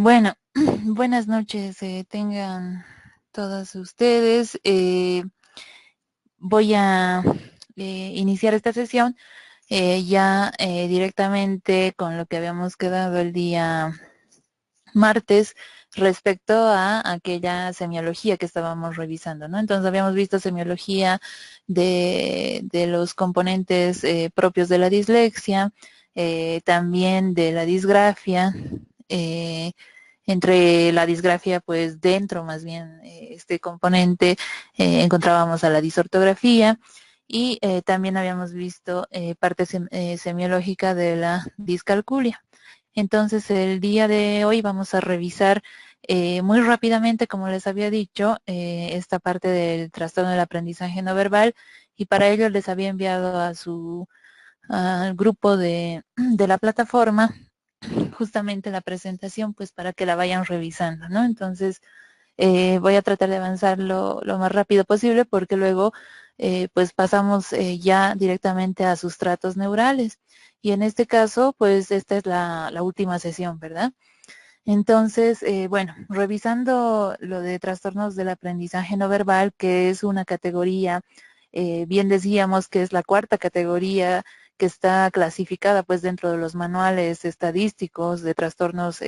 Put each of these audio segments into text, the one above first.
Bueno, buenas noches, tengan todas ustedes. Voy a iniciar esta sesión ya directamente con lo que habíamos quedado el día martes respecto a aquella semiología que estábamos revisando, ¿no? Entonces habíamos visto semiología de los componentes propios de la dislexia, también de la disgrafia, eh, entre la disgrafia, pues dentro más bien este componente encontrábamos a la disortografía y también habíamos visto parte semiológica de la discalculia. Entonces, el día de hoy vamos a revisar muy rápidamente, como les había dicho, esta parte del trastorno del aprendizaje no verbal y para ello les había enviado a su al grupo de la plataforma justamente la presentación, pues para que la vayan revisando, ¿no? Entonces, voy a tratar de avanzar lo más rápido posible porque luego pues pasamos ya directamente a sustratos neurales y en este caso pues esta es la última sesión, ¿verdad? Entonces, bueno, revisando lo de trastornos del aprendizaje no verbal, que es una categoría, bien decíamos que es la cuarta categoría que está clasificada pues dentro de los manuales estadísticos de trastornos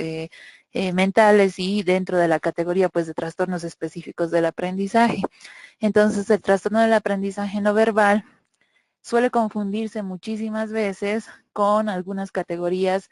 mentales y dentro de la categoría pues de trastornos específicos del aprendizaje. Entonces, el trastorno del aprendizaje no verbal suele confundirse muchísimas veces con algunas categorías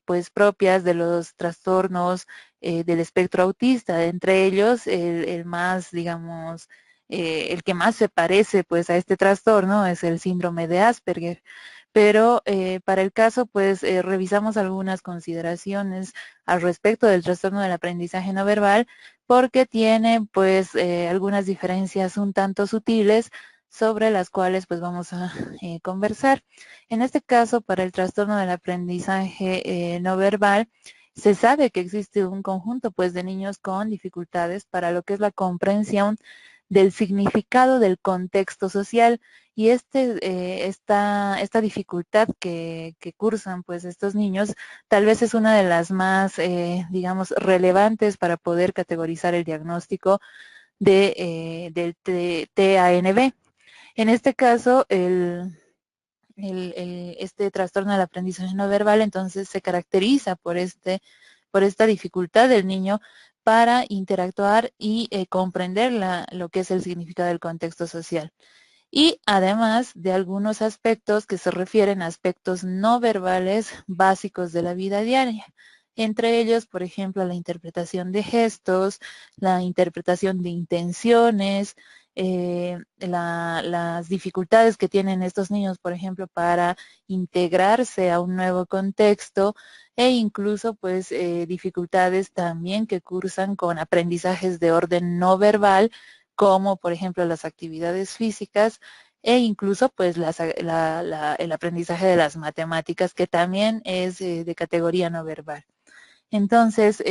pues propias de los trastornos del espectro autista, entre ellos el más, digamos, el que más se parece pues a este trastorno es el síndrome de Asperger. Pero para el caso, pues revisamos algunas consideraciones al respecto del trastorno del aprendizaje no verbal, porque tiene pues algunas diferencias un tanto sutiles sobre las cuales pues vamos a conversar. En este caso, para el trastorno del aprendizaje no verbal, se sabe que existe un conjunto pues de niños con dificultades para lo que es la comprensión del significado del contexto social y esta dificultad que cursan pues estos niños tal vez es una de las más digamos relevantes para poder categorizar el diagnóstico del TANB. En este caso, este trastorno del aprendizaje no verbal entonces se caracteriza por esta dificultad del niño para interactuar y comprender lo que es el significado del contexto social. Y además de algunos aspectos que se refieren a aspectos no verbales básicos de la vida diaria. Entre ellos, por ejemplo, la interpretación de gestos, la interpretación de intenciones, las dificultades que tienen estos niños, por ejemplo, para integrarse a un nuevo contexto e incluso pues dificultades también que cursan con aprendizajes de orden no verbal, como por ejemplo las actividades físicas e incluso pues el aprendizaje de las matemáticas, que también es de categoría no verbal. Entonces,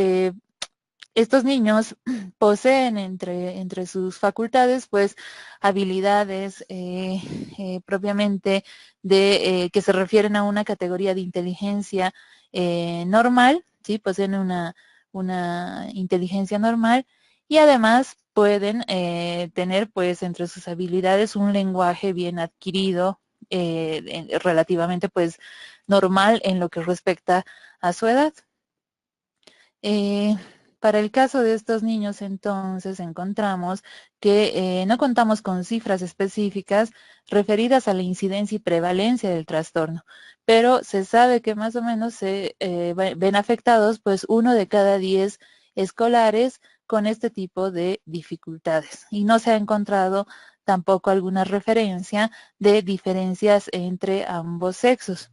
estos niños poseen entre sus facultades, pues, habilidades propiamente que se refieren a una categoría de inteligencia normal, ¿sí? Poseen una inteligencia normal y además pueden tener, pues, entre sus habilidades un lenguaje bien adquirido, relativamente, pues, normal en lo que respecta a su edad. Eh, para el caso de estos niños, entonces, encontramos que no contamos con cifras específicas referidas a la incidencia y prevalencia del trastorno, pero se sabe que más o menos se ven afectados, pues, 1 de cada 10 escolares con este tipo de dificultades. Y no se ha encontrado tampoco alguna referencia de diferencias entre ambos sexos.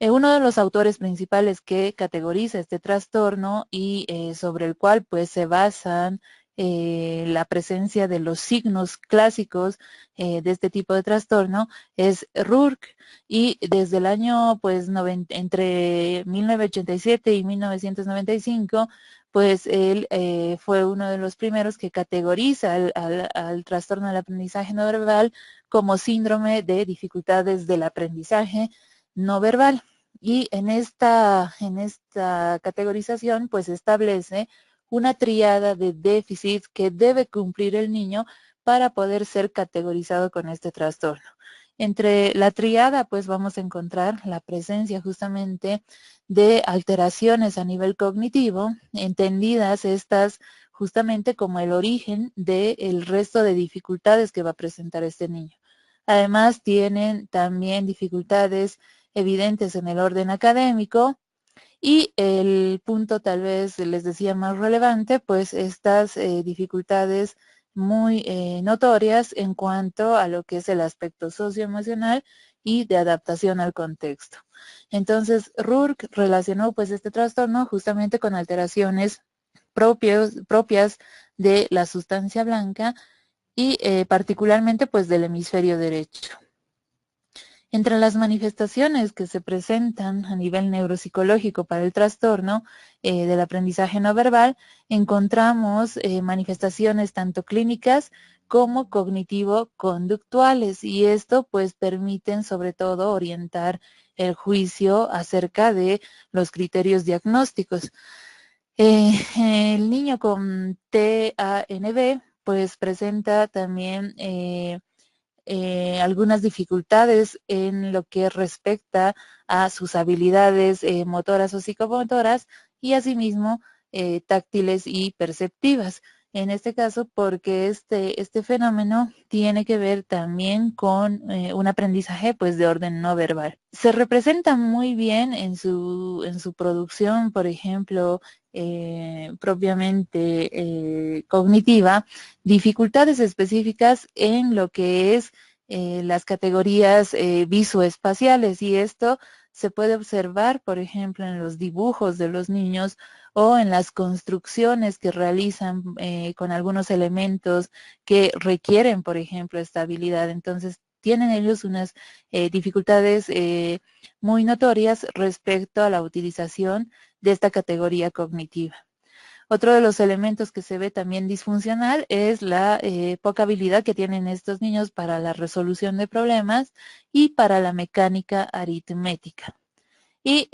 Uno de los autores principales que categoriza este trastorno y sobre el cual pues se basan la presencia de los signos clásicos de este tipo de trastorno es Rourke, y desde el año pues entre 1987 y 1995 pues él fue uno de los primeros que categoriza al trastorno del aprendizaje no verbal como síndrome de dificultades del aprendizaje no verbal. Y en esta categorización pues establece una tríada de déficits que debe cumplir el niño para poder ser categorizado con este trastorno. Entre la tríada pues vamos a encontrar la presencia justamente de alteraciones a nivel cognitivo, entendidas estas justamente como el origen del resto de dificultades que va a presentar este niño. Además tienen también dificultades evidentes en el orden académico y el punto tal vez les decía más relevante, pues estas dificultades muy notorias en cuanto a lo que es el aspecto socioemocional y de adaptación al contexto. Entonces, Rourke relacionó pues este trastorno justamente con alteraciones propias de la sustancia blanca y particularmente pues del hemisferio derecho. Entre las manifestaciones que se presentan a nivel neuropsicológico para el trastorno del aprendizaje no verbal, encontramos manifestaciones tanto clínicas como cognitivo-conductuales, y esto pues permiten sobre todo orientar el juicio acerca de los criterios diagnósticos. El niño con TANB pues presenta también algunas dificultades en lo que respecta a sus habilidades motoras o psicomotoras y asimismo táctiles y perceptivas. En este caso, porque este fenómeno tiene que ver también con un aprendizaje pues de orden no verbal. Se representa muy bien en su producción, por ejemplo, propiamente cognitiva, dificultades específicas en lo que es las categorías visoespaciales, y esto se puede observar, por ejemplo, en los dibujos de los niños o en las construcciones que realizan con algunos elementos que requieren, por ejemplo, estabilidad. Entonces, tienen ellos unas dificultades muy notorias respecto a la utilización de esta categoría cognitiva. Otro de los elementos que se ve también disfuncional es la poca habilidad que tienen estos niños para la resolución de problemas y para la mecánica aritmética. Y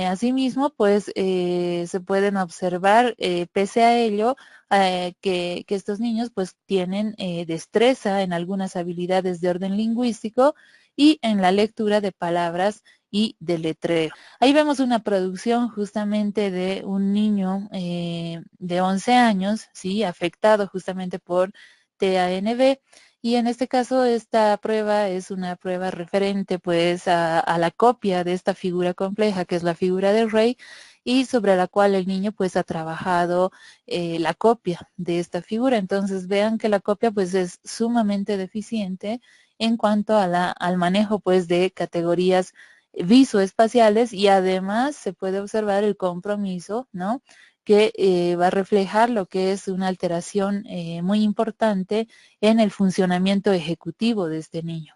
asimismo, pues se pueden observar, pese a ello, que estos niños pues tienen destreza en algunas habilidades de orden lingüístico y en la lectura de palabras y de letreo. Ahí vemos una producción justamente de un niño de 11 años, ¿sí? Afectado justamente por TANB, y en este caso esta prueba es una prueba referente pues a la copia de esta figura compleja que es la figura del rey, y sobre la cual el niño pues ha trabajado la copia de esta figura. Entonces vean que la copia pues es sumamente deficiente en cuanto a al manejo pues de categorías visoespaciales, y además se puede observar el compromiso, ¿no?, que va a reflejar lo que es una alteración muy importante en el funcionamiento ejecutivo de este niño,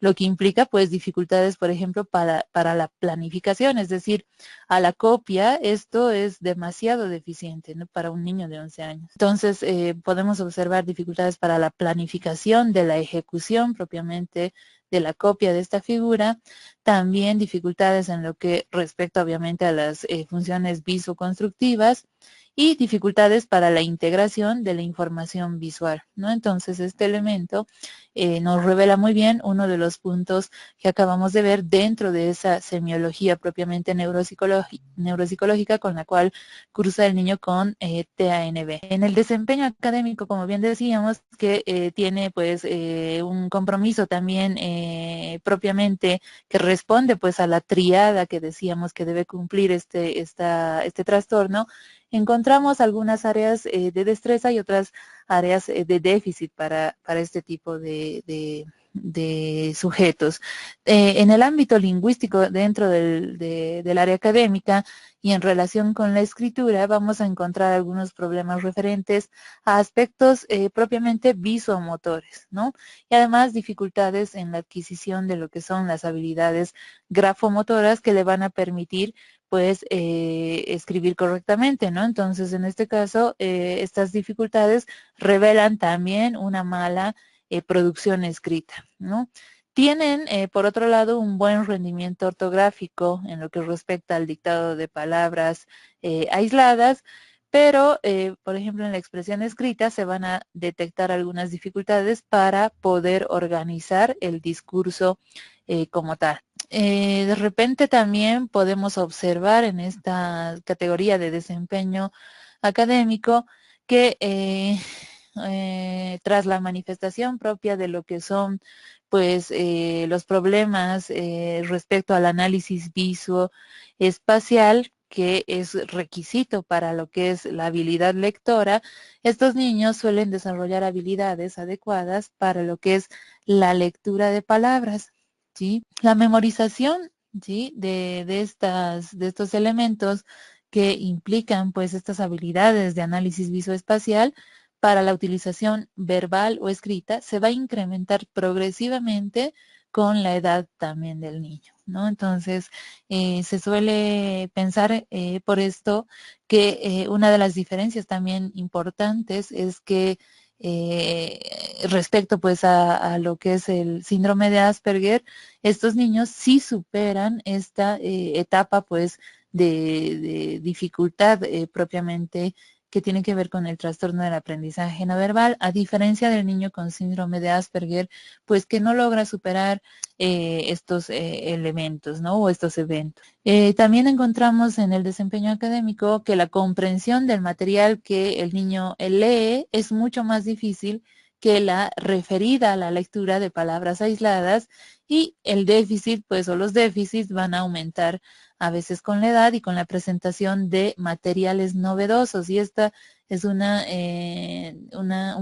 lo que implica pues dificultades, por ejemplo, para la planificación, es decir, a la copia. Esto es demasiado deficiente, ¿no?, para un niño de 11 años. Entonces, podemos observar dificultades para la planificación de la ejecución propiamente de la copia de esta figura, también dificultades en lo que respecta obviamente a las funciones visoconstructivas, y dificultades para la integración de la información visual, ¿no? Entonces, este elemento nos revela muy bien uno de los puntos que acabamos de ver dentro de esa semiología propiamente neuropsicológica con la cual cruza el niño con TANB. En el desempeño académico, como bien decíamos, que tiene pues un compromiso también propiamente que responde pues a la triada que decíamos que debe cumplir este trastorno. Encontramos algunas áreas de destreza y otras áreas de déficit para este tipo de sujetos. En el ámbito lingüístico, dentro del área académica y en relación con la escritura, vamos a encontrar algunos problemas referentes a aspectos propiamente visomotores, ¿no? Y además dificultades en la adquisición de lo que son las habilidades grafomotoras que le van a permitir pues escribir correctamente, ¿no? Entonces, en este caso, estas dificultades revelan también una mala producción escrita, ¿no? Tienen, por otro lado, un buen rendimiento ortográfico en lo que respecta al dictado de palabras aisladas, pero, por ejemplo, en la expresión escrita se van a detectar algunas dificultades para poder organizar el discurso como tal. De repente también podemos observar en esta categoría de desempeño académico que tras la manifestación propia de lo que son pues los problemas respecto al análisis visoespacial, que es requisito para lo que es la habilidad lectora, estos niños suelen desarrollar habilidades adecuadas para lo que es la lectura de palabras, ¿sí? La memorización, ¿sí? De estos elementos que implican pues estas habilidades de análisis visoespacial para la utilización verbal o escrita se va a incrementar progresivamente con la edad también del niño, ¿no? Entonces, se suele pensar por esto que una de las diferencias también importantes es que respecto pues a lo que es el síndrome de Asperger, estos niños sí superan esta etapa pues de dificultad propiamente que tiene que ver con el trastorno del aprendizaje no verbal, a diferencia del niño con síndrome de Asperger, pues que no logra superar estos elementos, ¿no? O estos eventos. También encontramos en el desempeño académico que la comprensión del material que el niño lee es mucho más difícil que la referida a la lectura de palabras aisladas, y el déficit, pues, o los déficits van a aumentar a veces con la edad y con la presentación de materiales novedosos. Y esta es un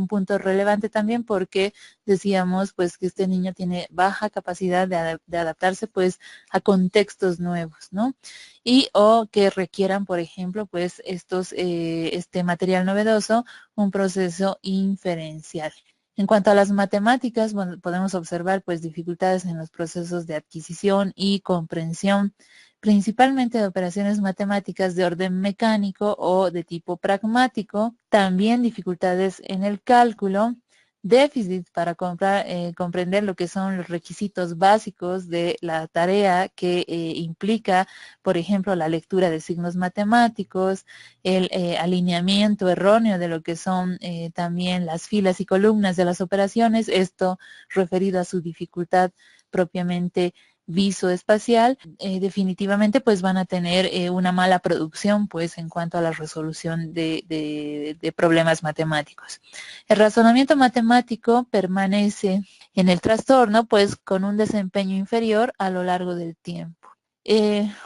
punto relevante también, porque decíamos pues que este niño tiene baja capacidad de adaptarse pues a contextos nuevos, ¿no? Y o que requieran, por ejemplo, pues este material novedoso, un proceso inferencial. En cuanto a las matemáticas, bueno, podemos observar pues dificultades en los procesos de adquisición y comprensión, principalmente de operaciones matemáticas de orden mecánico o de tipo pragmático, también dificultades en el cálculo, déficit para comprender lo que son los requisitos básicos de la tarea que implica, por ejemplo, la lectura de signos matemáticos, el alineamiento erróneo de lo que son también las filas y columnas de las operaciones, esto referido a su dificultad propiamente visoespacial. Definitivamente pues van a tener una mala producción pues en cuanto a la resolución de problemas matemáticos. El razonamiento matemático permanece en el trastorno pues con un desempeño inferior a lo largo del tiempo.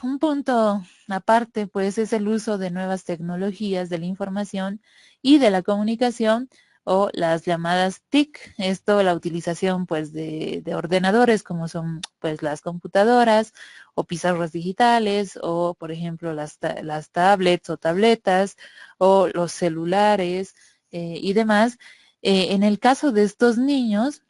Un punto aparte pues es el uso de nuevas tecnologías de la información y de la comunicación, o las llamadas TIC, esto la utilización pues de ordenadores como son pues las computadoras o pizarras digitales, o por ejemplo las tablets o tabletas o los celulares y demás. En el caso de estos niños,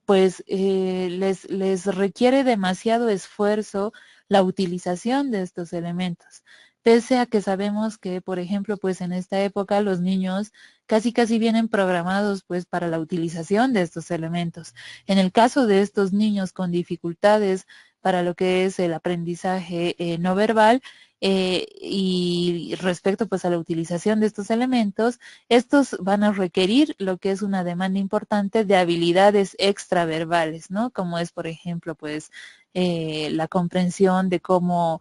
pues les requiere demasiado esfuerzo la utilización de estos elementos, pese a que sabemos que, por ejemplo, pues en esta época los niños casi vienen programados pues para la utilización de estos elementos. En el caso de estos niños con dificultades para lo que es el aprendizaje no verbal, y respecto pues a la utilización de estos elementos, estos van a requerir lo que es una demanda importante de habilidades extraverbales, ¿no? Como es, por ejemplo, pues la comprensión de cómo,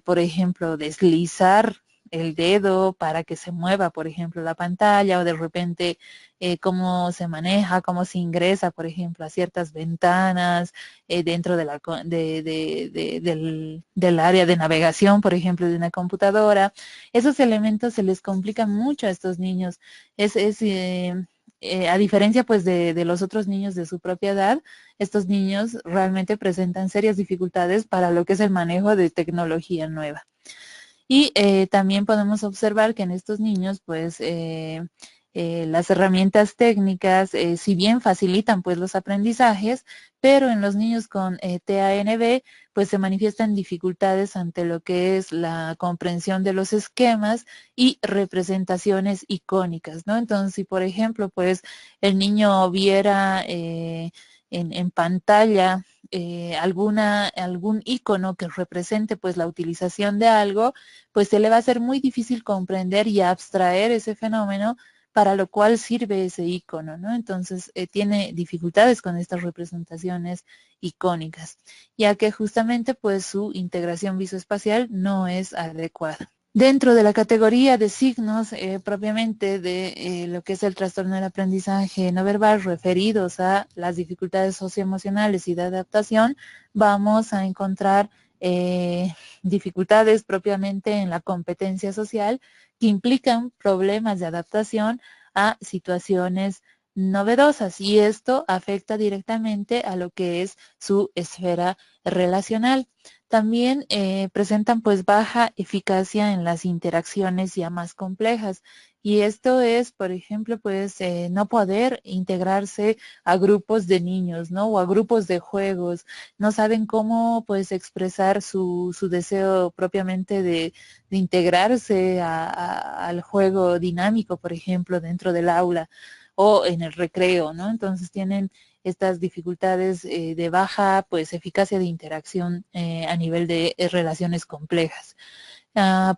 por ejemplo, deslizar el dedo para que se mueva, por ejemplo, la pantalla, o de repente cómo se maneja, cómo se ingresa, por ejemplo, a ciertas ventanas dentro de del área de navegación, por ejemplo, de una computadora. Esos elementos se les complican mucho a estos niños. A diferencia pues de los otros niños de su propia edad, estos niños realmente presentan serias dificultades para lo que es el manejo de tecnología nueva. Y también podemos observar que en estos niños, pues, las herramientas técnicas, si bien facilitan pues los aprendizajes, pero en los niños con TANB, pues se manifiestan dificultades ante lo que es la comprensión de los esquemas y representaciones icónicas, ¿no? Entonces, si por ejemplo, pues el niño viera en pantalla algún icono que represente pues la utilización de algo, pues se le va a ser muy difícil comprender y abstraer ese fenómeno para lo cual sirve ese icono, ¿no? Entonces tiene dificultades con estas representaciones icónicas, ya que justamente pues su integración visoespacial no es adecuada. Dentro de la categoría de signos propiamente de lo que es el trastorno del aprendizaje no verbal referidos a las dificultades socioemocionales y de adaptación, vamos a encontrar dificultades propiamente en la competencia social que implican problemas de adaptación a situaciones novedosas y esto afecta directamente a lo que es su esfera relacional. También presentan pues baja eficacia en las interacciones ya más complejas y esto es, por ejemplo, pues no poder integrarse a grupos de niños, ¿no? O a grupos de juegos, no saben cómo pues expresar su deseo propiamente de integrarse al juego dinámico, por ejemplo, dentro del aula o en el recreo, ¿no? Entonces tienen estas dificultades de baja pues eficacia de interacción a nivel de relaciones complejas.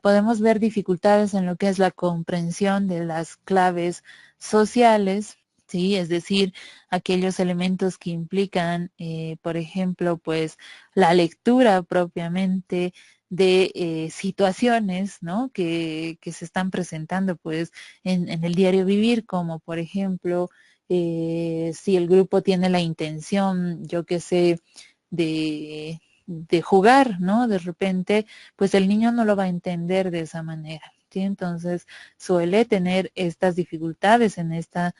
Podemos ver dificultades en lo que es la comprensión de las claves sociales, ¿sí? Es decir, aquellos elementos que implican, por ejemplo, pues la lectura propiamente de situaciones, ¿no? Que se están presentando pues en el diario vivir, como por ejemplo, si el grupo tiene la intención, yo qué sé, de jugar, ¿no? De repente, pues el niño no lo va a entender de esa manera, ¿sí? Entonces suele tener estas dificultades en esta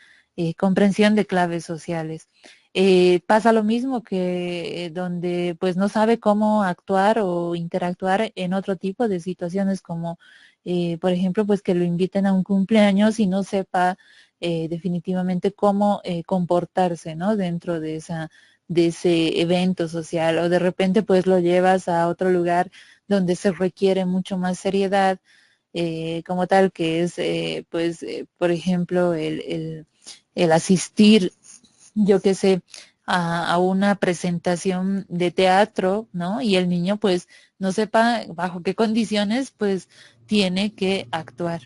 comprensión de claves sociales. Pasa lo mismo que donde pues no sabe cómo actuar o interactuar en otro tipo de situaciones como, por ejemplo, pues que lo inviten a un cumpleaños y no sepa definitivamente cómo comportarse, ¿no? Dentro de ese evento social o de repente pues lo llevas a otro lugar donde se requiere mucho más seriedad como tal que es pues por ejemplo el asistir yo qué sé a una presentación de teatro, ¿no? Y el niño pues no sepa bajo qué condiciones pues tiene que actuar.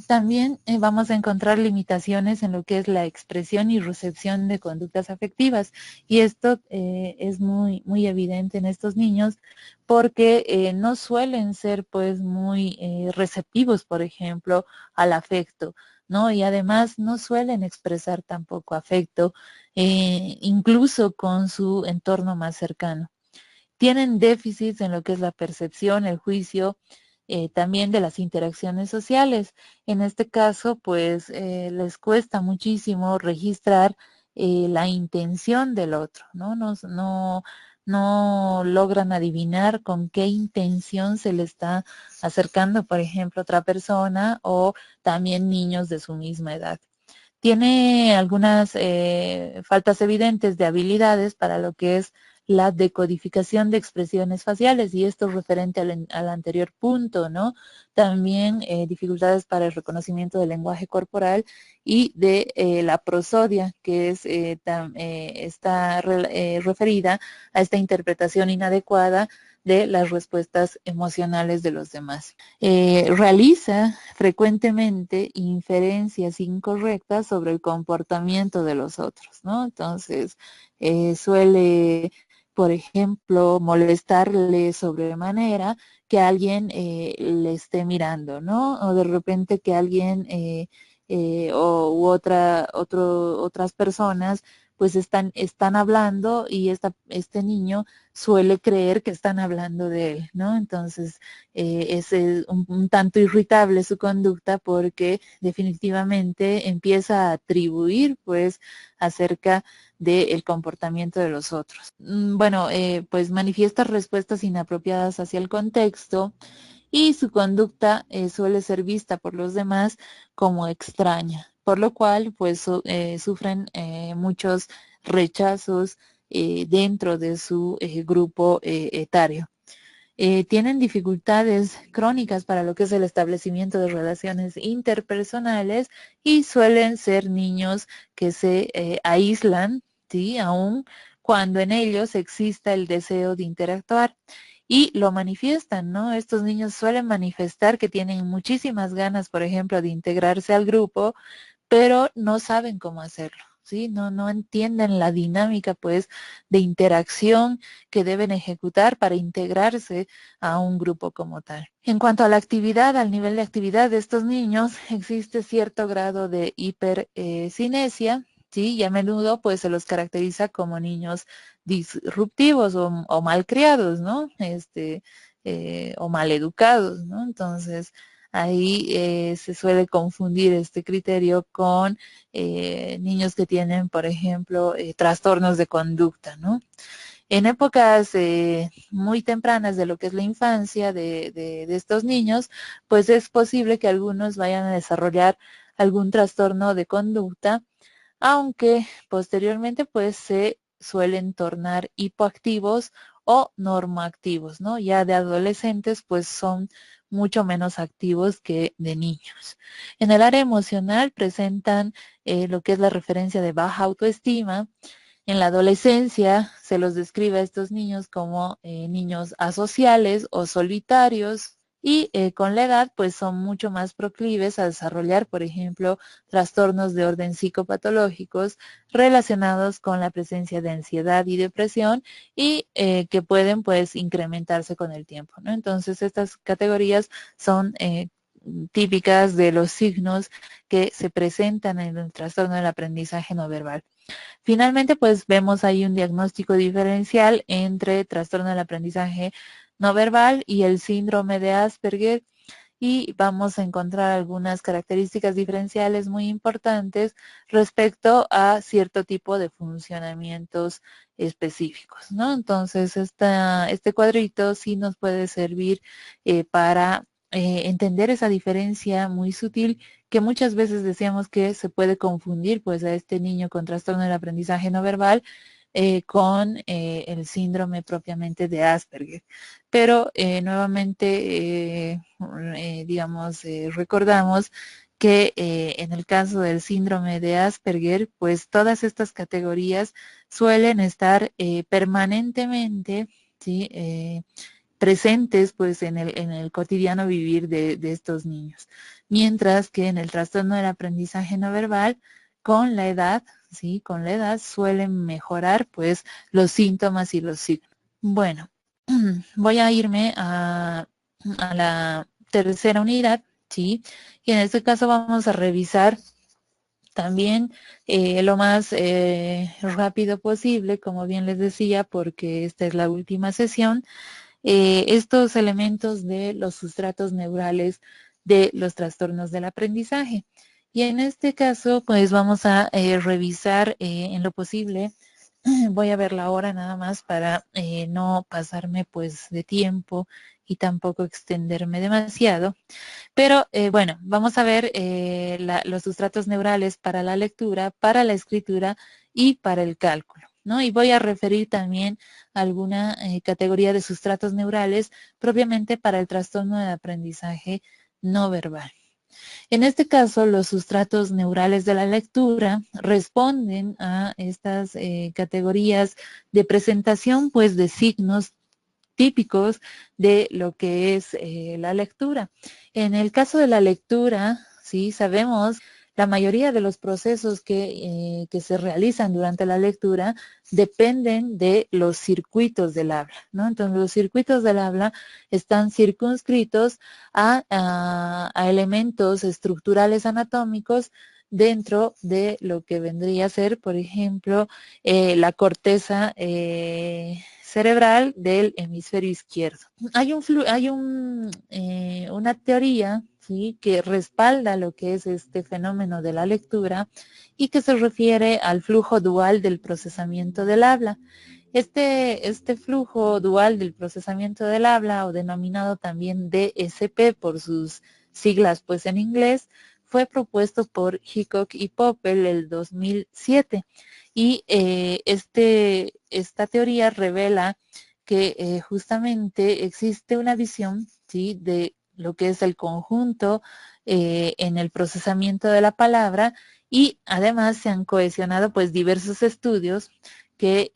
También vamos a encontrar limitaciones en lo que es la expresión y recepción de conductas afectivas y esto es muy evidente en estos niños porque no suelen ser pues muy receptivos, por ejemplo, al afecto, ¿no? Y además no suelen expresar tampoco afecto, incluso con su entorno más cercano. Tienen déficits en lo que es la percepción, el juicio, también de las interacciones sociales. En este caso, pues les cuesta muchísimo registrar la intención del otro, ¿no? No logran adivinar con qué intención se le está acercando, por ejemplo, otra persona o también niños de su misma edad. Tiene algunas faltas evidentes de habilidades para lo que es la decodificación de expresiones faciales y esto referente al anterior punto, ¿no? También dificultades para el reconocimiento del lenguaje corporal y de la prosodia, que es está referida a esta interpretación inadecuada de las respuestas emocionales de los demás. Realiza frecuentemente inferencias incorrectas sobre el comportamiento de los otros, ¿no? Entonces, suele, por ejemplo, molestarle sobremanera que alguien le esté mirando, ¿no? O de repente que alguien otras personas pues están hablando y este niño suele creer que están hablando de él, ¿no? Entonces es un tanto irritable su conducta porque definitivamente empieza a atribuir pues acerca del comportamiento de los otros. Bueno, pues manifiesta respuestas inapropiadas hacia el contexto y su conducta suele ser vista por los demás como extraña, por lo cual pues sufren muchos rechazos dentro de su grupo etario. Tienen dificultades crónicas para lo que es el establecimiento de relaciones interpersonales y suelen ser niños que se aíslan, ¿sí? Aún cuando en ellos exista el deseo de interactuar. Y lo manifiestan, ¿no? Estos niños suelen manifestar que tienen muchísimas ganas, por ejemplo, de integrarse al grupo, pero no saben cómo hacerlo. ¿Sí? No entienden la dinámica, pues, de interacción que deben ejecutar para integrarse a un grupo como tal. En cuanto a la actividad, al nivel de actividad de estos niños, existe cierto grado de hipercinesia, ¿sí? Y a menudo, pues, se los caracteriza como niños disruptivos o malcriados, ¿no? O maleducados, ¿no? Entonces, ahí se suele confundir este criterio con niños que tienen, por ejemplo, trastornos de conducta, ¿no? En épocas muy tempranas de lo que es la infancia de estos niños, pues es posible que algunos vayan a desarrollar algún trastorno de conducta, aunque posteriormente pues se suelen tornar hipoactivos o normoactivos, ¿no? Ya de adolescentes pues son mucho menos activos que de niños. En el área emocional presentan lo que es la referencia de baja autoestima. En la adolescencia se los describe a estos niños como niños asociales o solitarios, y con la edad pues son mucho más proclives a desarrollar, por ejemplo, trastornos de orden psicopatológicos relacionados con la presencia de ansiedad y depresión, y que pueden pues incrementarse con el tiempo, ¿no? Entonces estas categorías son típicas de los signos que se presentan en el trastorno del aprendizaje no verbal. Finalmente, pues vemos ahí un diagnóstico diferencial entre trastorno del aprendizaje no verbal y el síndrome de Asperger, y vamos a encontrar algunas características diferenciales muy importantes respecto a cierto tipo de funcionamientos específicos, ¿no? Entonces, este cuadrito sí nos puede servir para entender esa diferencia muy sutil que muchas veces decíamos que se puede confundir pues a este niño con trastorno del aprendizaje no verbal con el síndrome propiamente de Asperger. Pero nuevamente, digamos, recordamos que en el caso del síndrome de Asperger, pues todas estas categorías suelen estar permanentemente, ¿sí? Presentes pues en el cotidiano vivir de estos niños. Mientras que en el trastorno del aprendizaje no verbal, con la edad, ¿sí? Con la edad suelen mejorar pues los síntomas y los signos. Bueno, voy a irme a la tercera unidad, ¿sí? Y en este caso vamos a revisar también lo más rápido posible, como bien les decía, porque esta es la última sesión, estos elementos de los sustratos neurales de los trastornos del aprendizaje. Y en este caso, pues vamos a revisar en lo posible. Voy a ver la hora nada más para no pasarme pues de tiempo y tampoco extenderme demasiado. Pero bueno, vamos a ver los sustratos neurales para la lectura, para la escritura y para el cálculo, ¿no? Y voy a referir también alguna categoría de sustratos neurales propiamente para el trastorno de aprendizaje no verbal. En este caso, los sustratos neurales de la lectura responden a estas categorías de presentación, pues, de signos típicos de lo que es la lectura. En el caso de la lectura, sí, sabemos la mayoría de los procesos que se realizan durante la lectura dependen de los circuitos del habla, ¿no? Entonces, los circuitos del habla están circunscritos a elementos estructurales anatómicos dentro de lo que vendría a ser, por ejemplo, la corteza cerebral del hemisferio izquierdo. Una teoría, ¿sí?, que respalda lo que es este fenómeno de la lectura y que se refiere al flujo dual del procesamiento del habla. Este flujo dual del procesamiento del habla, o denominado también DSP por sus siglas pues en inglés, fue propuesto por Hickok y Popper el 2007. Y esta teoría revela que justamente existe una visión, ¿sí?, de lo que es el conjunto en el procesamiento de la palabra, y además se han cohesionado pues diversos estudios que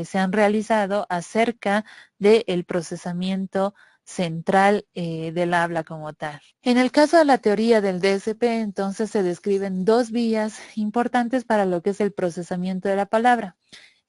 se han realizado acerca del procesamiento central del habla como tal. En el caso de la teoría del DSP, entonces se describen dos vías importantes para lo que es el procesamiento de la palabra.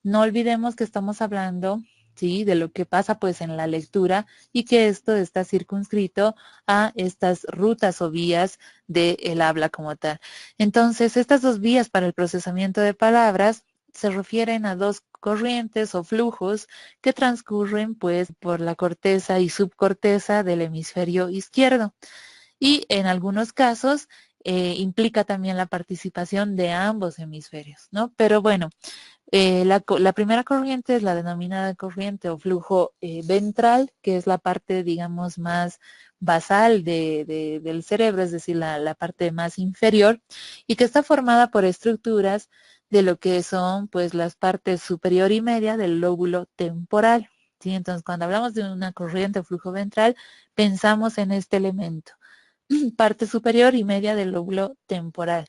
No olvidemos que estamos hablando, ¿sí?, de lo que pasa pues en la lectura y que esto está circunscrito a estas rutas o vías del habla como tal. Entonces, estas dos vías para el procesamiento de palabras se refieren a dos corrientes o flujos que transcurren pues por la corteza y subcorteza del hemisferio izquierdo. Y en algunos casos implica también la participación de ambos hemisferios, ¿no? Pero bueno, la primera corriente es la denominada corriente o flujo ventral, que es la parte, digamos, más basal del cerebro, es decir, la parte más inferior, y que está formada por estructuras de lo que son, pues, las partes superior y media del lóbulo temporal, ¿sí? Entonces, cuando hablamos de una corriente o flujo ventral, pensamos en este elemento, parte superior y media del lóbulo temporal.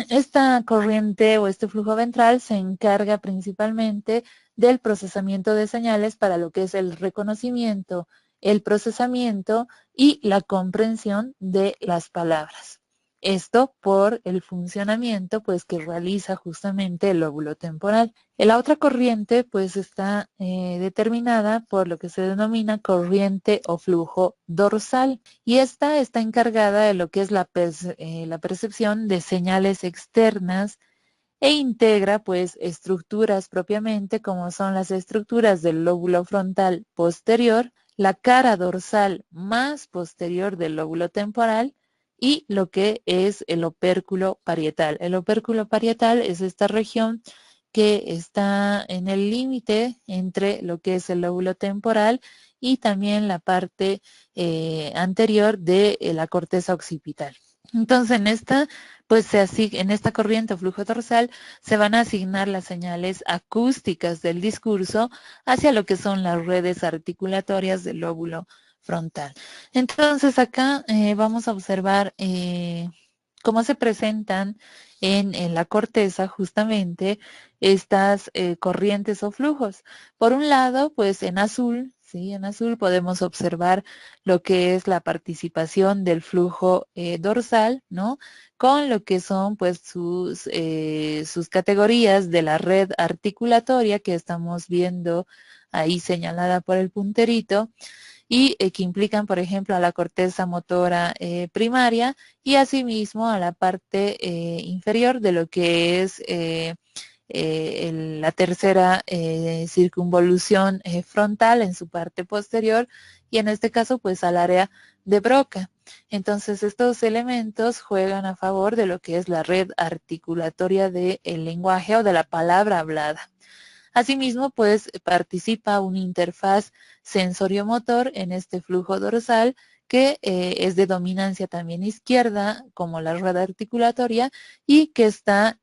Esta corriente o este flujo ventral se encarga principalmente del procesamiento de señales para lo que es el reconocimiento, el procesamiento y la comprensión de las palabras. Esto por el funcionamiento pues que realiza justamente el lóbulo temporal. La otra corriente pues está determinada por lo que se denomina corriente o flujo dorsal y esta está encargada de lo que es la percepción de señales externas e integra pues estructuras propiamente como son las estructuras del lóbulo frontal posterior, la cara dorsal más posterior del lóbulo temporal y lo que es el opérculo parietal. El opérculo parietal es esta región que está en el límite entre lo que es el lóbulo temporal y también la parte anterior de la corteza occipital. Entonces, en esta corriente o flujo dorsal se van a asignar las señales acústicas del discurso hacia lo que son las redes articulatorias del lóbulo frontal. Entonces, acá vamos a observar cómo se presentan en la corteza justamente estas corrientes o flujos. Por un lado, pues en azul, ¿sí? En azul podemos observar lo que es la participación del flujo dorsal, ¿no? Con lo que son pues sus categorías de la red articulatoria que estamos viendo ahí señalada por el punterito y que implican, por ejemplo, a la corteza motora primaria y asimismo a la parte inferior de lo que es la tercera circunvolución frontal en su parte posterior y en este caso pues al área de Broca. Entonces estos elementos juegan a favor de lo que es la red articulatoria del lenguaje o de la palabra hablada. Asimismo, pues participa una interfaz sensoriomotor en este flujo dorsal que es de dominancia también izquierda, como la red articulatoria, y que está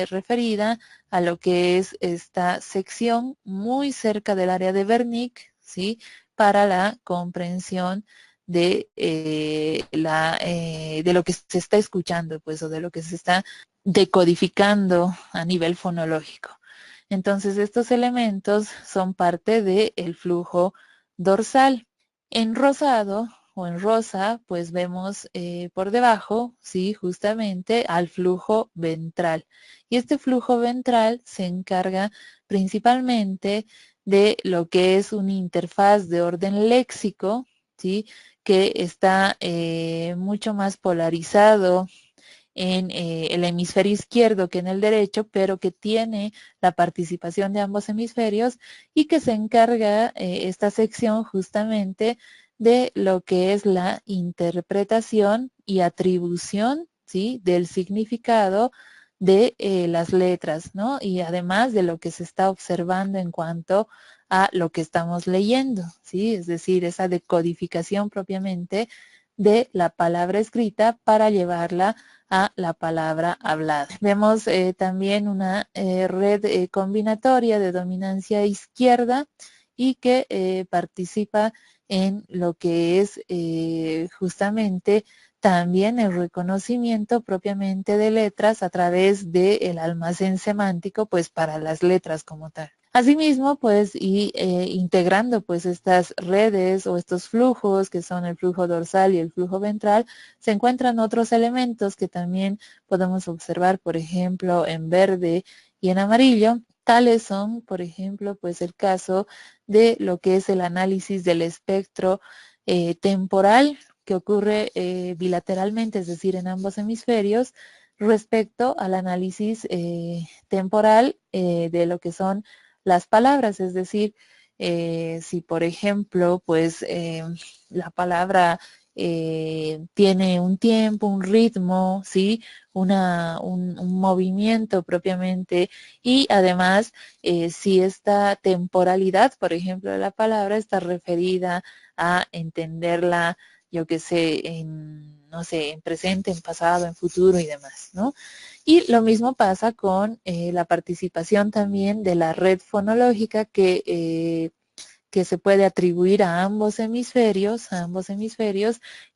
referida a lo que es esta sección muy cerca del área de Wernicke, ¿sí?, para la comprensión de lo que se está escuchando, pues, o de lo que se está decodificando a nivel fonológico. Entonces, estos elementos son parte del flujo dorsal. En rosado o en rosa, pues vemos por debajo, sí, justamente al flujo ventral. Y este flujo ventral se encarga principalmente de lo que es una interfaz de orden léxico, sí, que está mucho más polarizado en el hemisferio izquierdo que en el derecho, pero que tiene la participación de ambos hemisferios y que se encarga esta sección justamente de lo que es la interpretación y atribución, ¿sí?, del significado de las letras, ¿no? Y además de lo que se está observando en cuanto a lo que estamos leyendo, ¿sí? Es decir, esa decodificación propiamente de la palabra escrita para llevarla a la palabra hablada. Vemos también una red combinatoria de dominancia izquierda y que participa en lo que es justamente también el reconocimiento propiamente de letras a través del almacén semántico, pues para las letras como tal. Asimismo, pues, y integrando pues estas redes o estos flujos que son el flujo dorsal y el flujo ventral, se encuentran otros elementos que también podemos observar, por ejemplo, en verde y en amarillo. Tales son, por ejemplo, pues el caso de lo que es el análisis del espectro temporal que ocurre bilateralmente, es decir, en ambos hemisferios, respecto al análisis temporal de lo que son las palabras, es decir, si por ejemplo, pues la palabra tiene un tiempo, un ritmo, ¿sí? Un movimiento propiamente y además si esta temporalidad, por ejemplo, de la palabra está referida a entenderla, yo qué sé, en, no sé, en presente, en pasado, en futuro y demás, ¿no? Y lo mismo pasa con la participación también de la red fonológica que se puede atribuir a ambos hemisferios,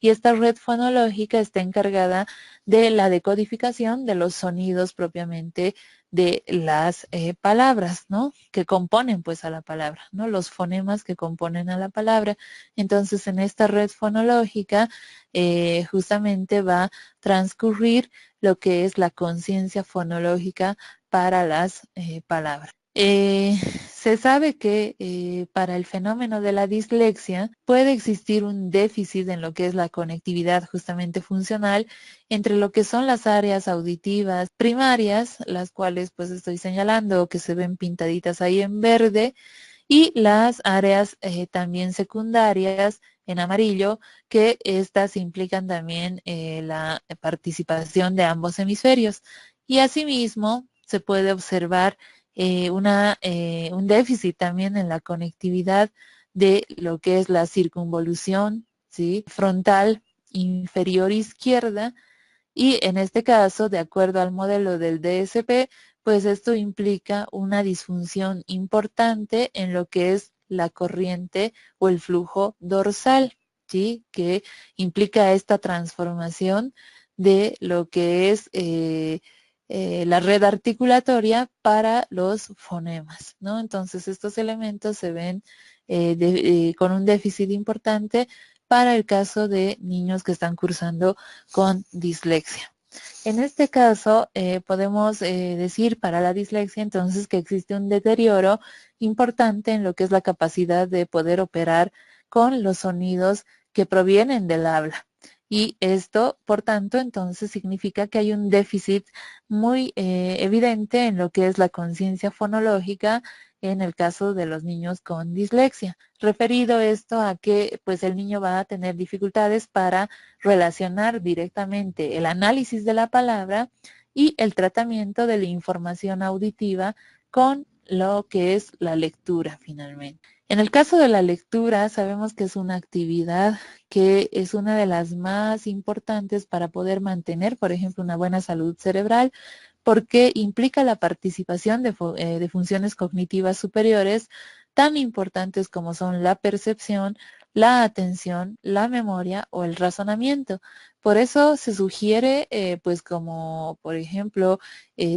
y esta red fonológica está encargada de la decodificación de los sonidos propiamente de las palabras, ¿no? Que componen pues a la palabra, ¿no? Los fonemas que componen a la palabra. Entonces, en esta red fonológica justamente va a transcurrir lo que es la conciencia fonológica para las palabras. Se sabe que para el fenómeno de la dislexia puede existir un déficit en lo que es la conectividad justamente funcional entre lo que son las áreas auditivas primarias, las cuales pues estoy señalando que se ven pintaditas ahí en verde, y las áreas también secundarias en amarillo, que estas implican también la participación de ambos hemisferios. Y asimismo se puede observar un déficit también en la conectividad de lo que es la circunvolución, ¿sí? Frontal inferior izquierda, y en este caso, de acuerdo al modelo del DSP, pues esto implica una disfunción importante en lo que es la corriente o el flujo dorsal, ¿sí? Que implica esta transformación de lo que es la red articulatoria para los fonemas, ¿no? Entonces, estos elementos se ven con un déficit importante para el caso de niños que están cursando con dislexia. En este caso, podemos decir para la dislexia entonces que existe un deterioro importante en lo que es la capacidad de poder operar con los sonidos que provienen del habla. Y esto, por tanto, entonces significa que hay un déficit muy evidente en lo que es la conciencia fonológica en el caso de los niños con dislexia. Referido esto a que pues el niño va a tener dificultades para relacionar directamente el análisis de la palabra y el tratamiento de la información auditiva con lo que es la lectura finalmente. En el caso de la lectura, sabemos que es una actividad que es una de las más importantes para poder mantener, por ejemplo, una buena salud cerebral, porque implica la participación de funciones cognitivas superiores tan importantes como son la percepción, la atención, la memoria o el razonamiento. Por eso se sugiere, pues como por ejemplo,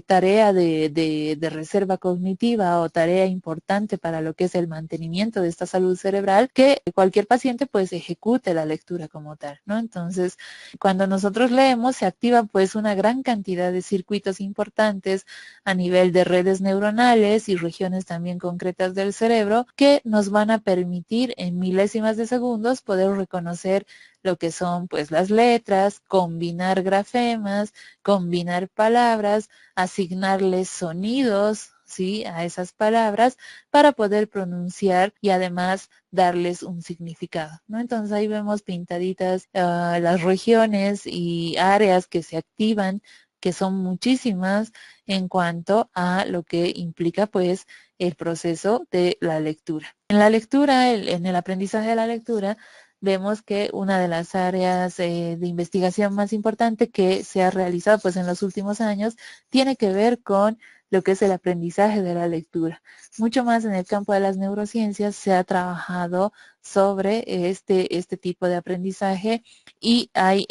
tarea de reserva cognitiva o tarea importante para lo que es el mantenimiento de esta salud cerebral, que cualquier paciente pues ejecute la lectura como tal, ¿no? Entonces, cuando nosotros leemos se activa pues una gran cantidad de circuitos importantes a nivel de redes neuronales y regiones también concretas del cerebro que nos van a permitir en milésimas de segundos poder reconocer lo que son pues las letras, combinar grafemas, combinar palabras, asignarles sonidos, ¿sí? A esas palabras para poder pronunciar y además darles un significado, ¿no? Entonces ahí vemos pintaditas las regiones y áreas que se activan, que son muchísimas en cuanto a lo que implica pues el proceso de la lectura. En la lectura, en el aprendizaje de la lectura, vemos que una de las áreas de investigación más importante que se ha realizado pues en los últimos años tiene que ver con lo que es el aprendizaje de la lectura. Mucho más en el campo de las neurociencias se ha trabajado sobre este tipo de aprendizaje y hay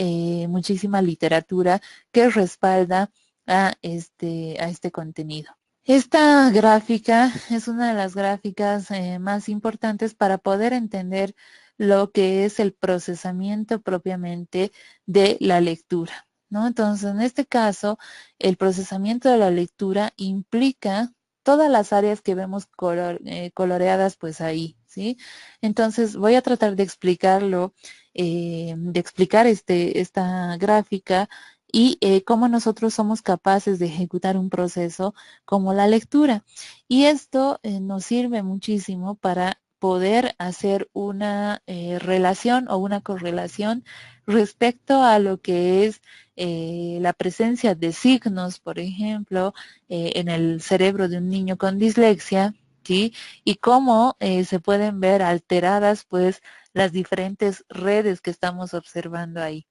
muchísima literatura que respalda a este contenido. Esta gráfica es una de las gráficas más importantes para poder entender lo que es el procesamiento propiamente de la lectura, ¿no? Entonces, en este caso, el procesamiento de la lectura implica todas las áreas que vemos coloreadas pues ahí, ¿sí? Entonces, voy a tratar de explicarlo, de explicar esta gráfica y cómo nosotros somos capaces de ejecutar un proceso como la lectura. Y esto nos sirve muchísimo para poder hacer una relación o una correlación respecto a lo que es la presencia de signos, por ejemplo, en el cerebro de un niño con dislexia, ¿sí? Y cómo se pueden ver alteradas, pues, las diferentes redes que estamos observando ahí.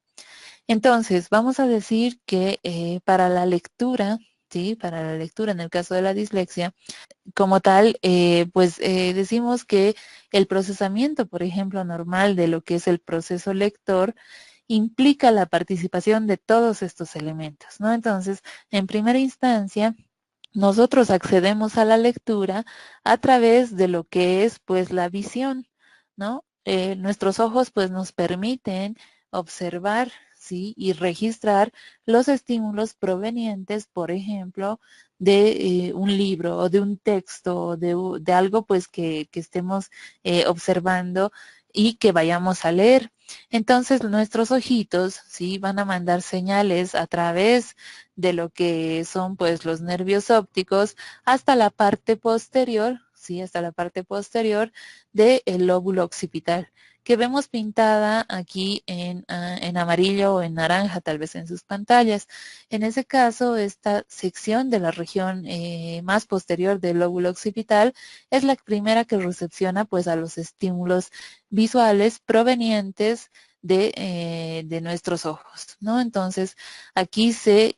Entonces, vamos a decir que para la lectura, ¿sí? Para la lectura en el caso de la dislexia, como tal, pues decimos que el procesamiento, por ejemplo, normal de lo que es el proceso lector, implica la participación de todos estos elementos, ¿no? Entonces, en primera instancia, nosotros accedemos a la lectura a través de lo que es, pues, la visión, ¿no? Nuestros ojos, pues, nos permiten observar, ¿sí? Y registrar los estímulos provenientes, por ejemplo, de un libro o de un texto o de algo, pues, que estemos observando y que vayamos a leer. Entonces, nuestros ojitos, ¿sí? Van a mandar señales a través de lo que son pues los nervios ópticos hasta la parte posterior, sí, hasta la parte posterior del lóbulo occipital, que vemos pintada aquí en amarillo o en naranja, tal vez en sus pantallas. En ese caso, esta sección de la región más posterior del lóbulo occipital es la primera que recepciona pues a los estímulos visuales provenientes de nuestros ojos, ¿no? Entonces, aquí se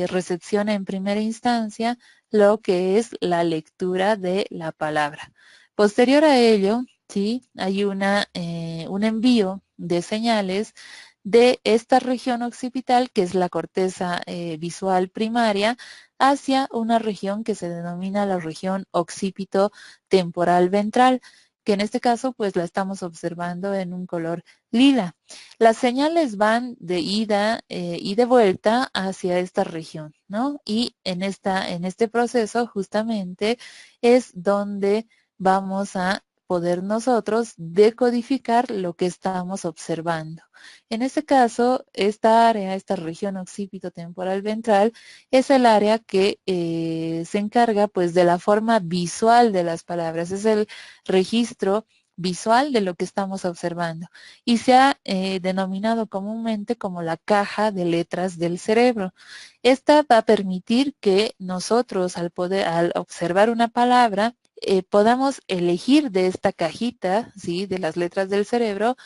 recepciona en primera instancia lo que es la lectura de la palabra. Posterior a ello, ¿sí? Hay un envío de señales de esta región occipital, que es la corteza visual primaria, hacia una región que se denomina la región occipito temporal ventral, que en este caso pues la estamos observando en un color lila. Las señales van de ida y de vuelta hacia esta región, ¿no? Y en este proceso justamente es donde vamos a poder nosotros decodificar lo que estamos observando. En este caso, esta área, esta región occipito temporal ventral, es el área que se encarga pues de la forma visual de las palabras, es el registro visual de lo que estamos observando y se ha denominado comúnmente como la caja de letras del cerebro. Esta va a permitir que nosotros al observar una palabra podamos elegir de esta cajita, ¿sí? De las letras del cerebro,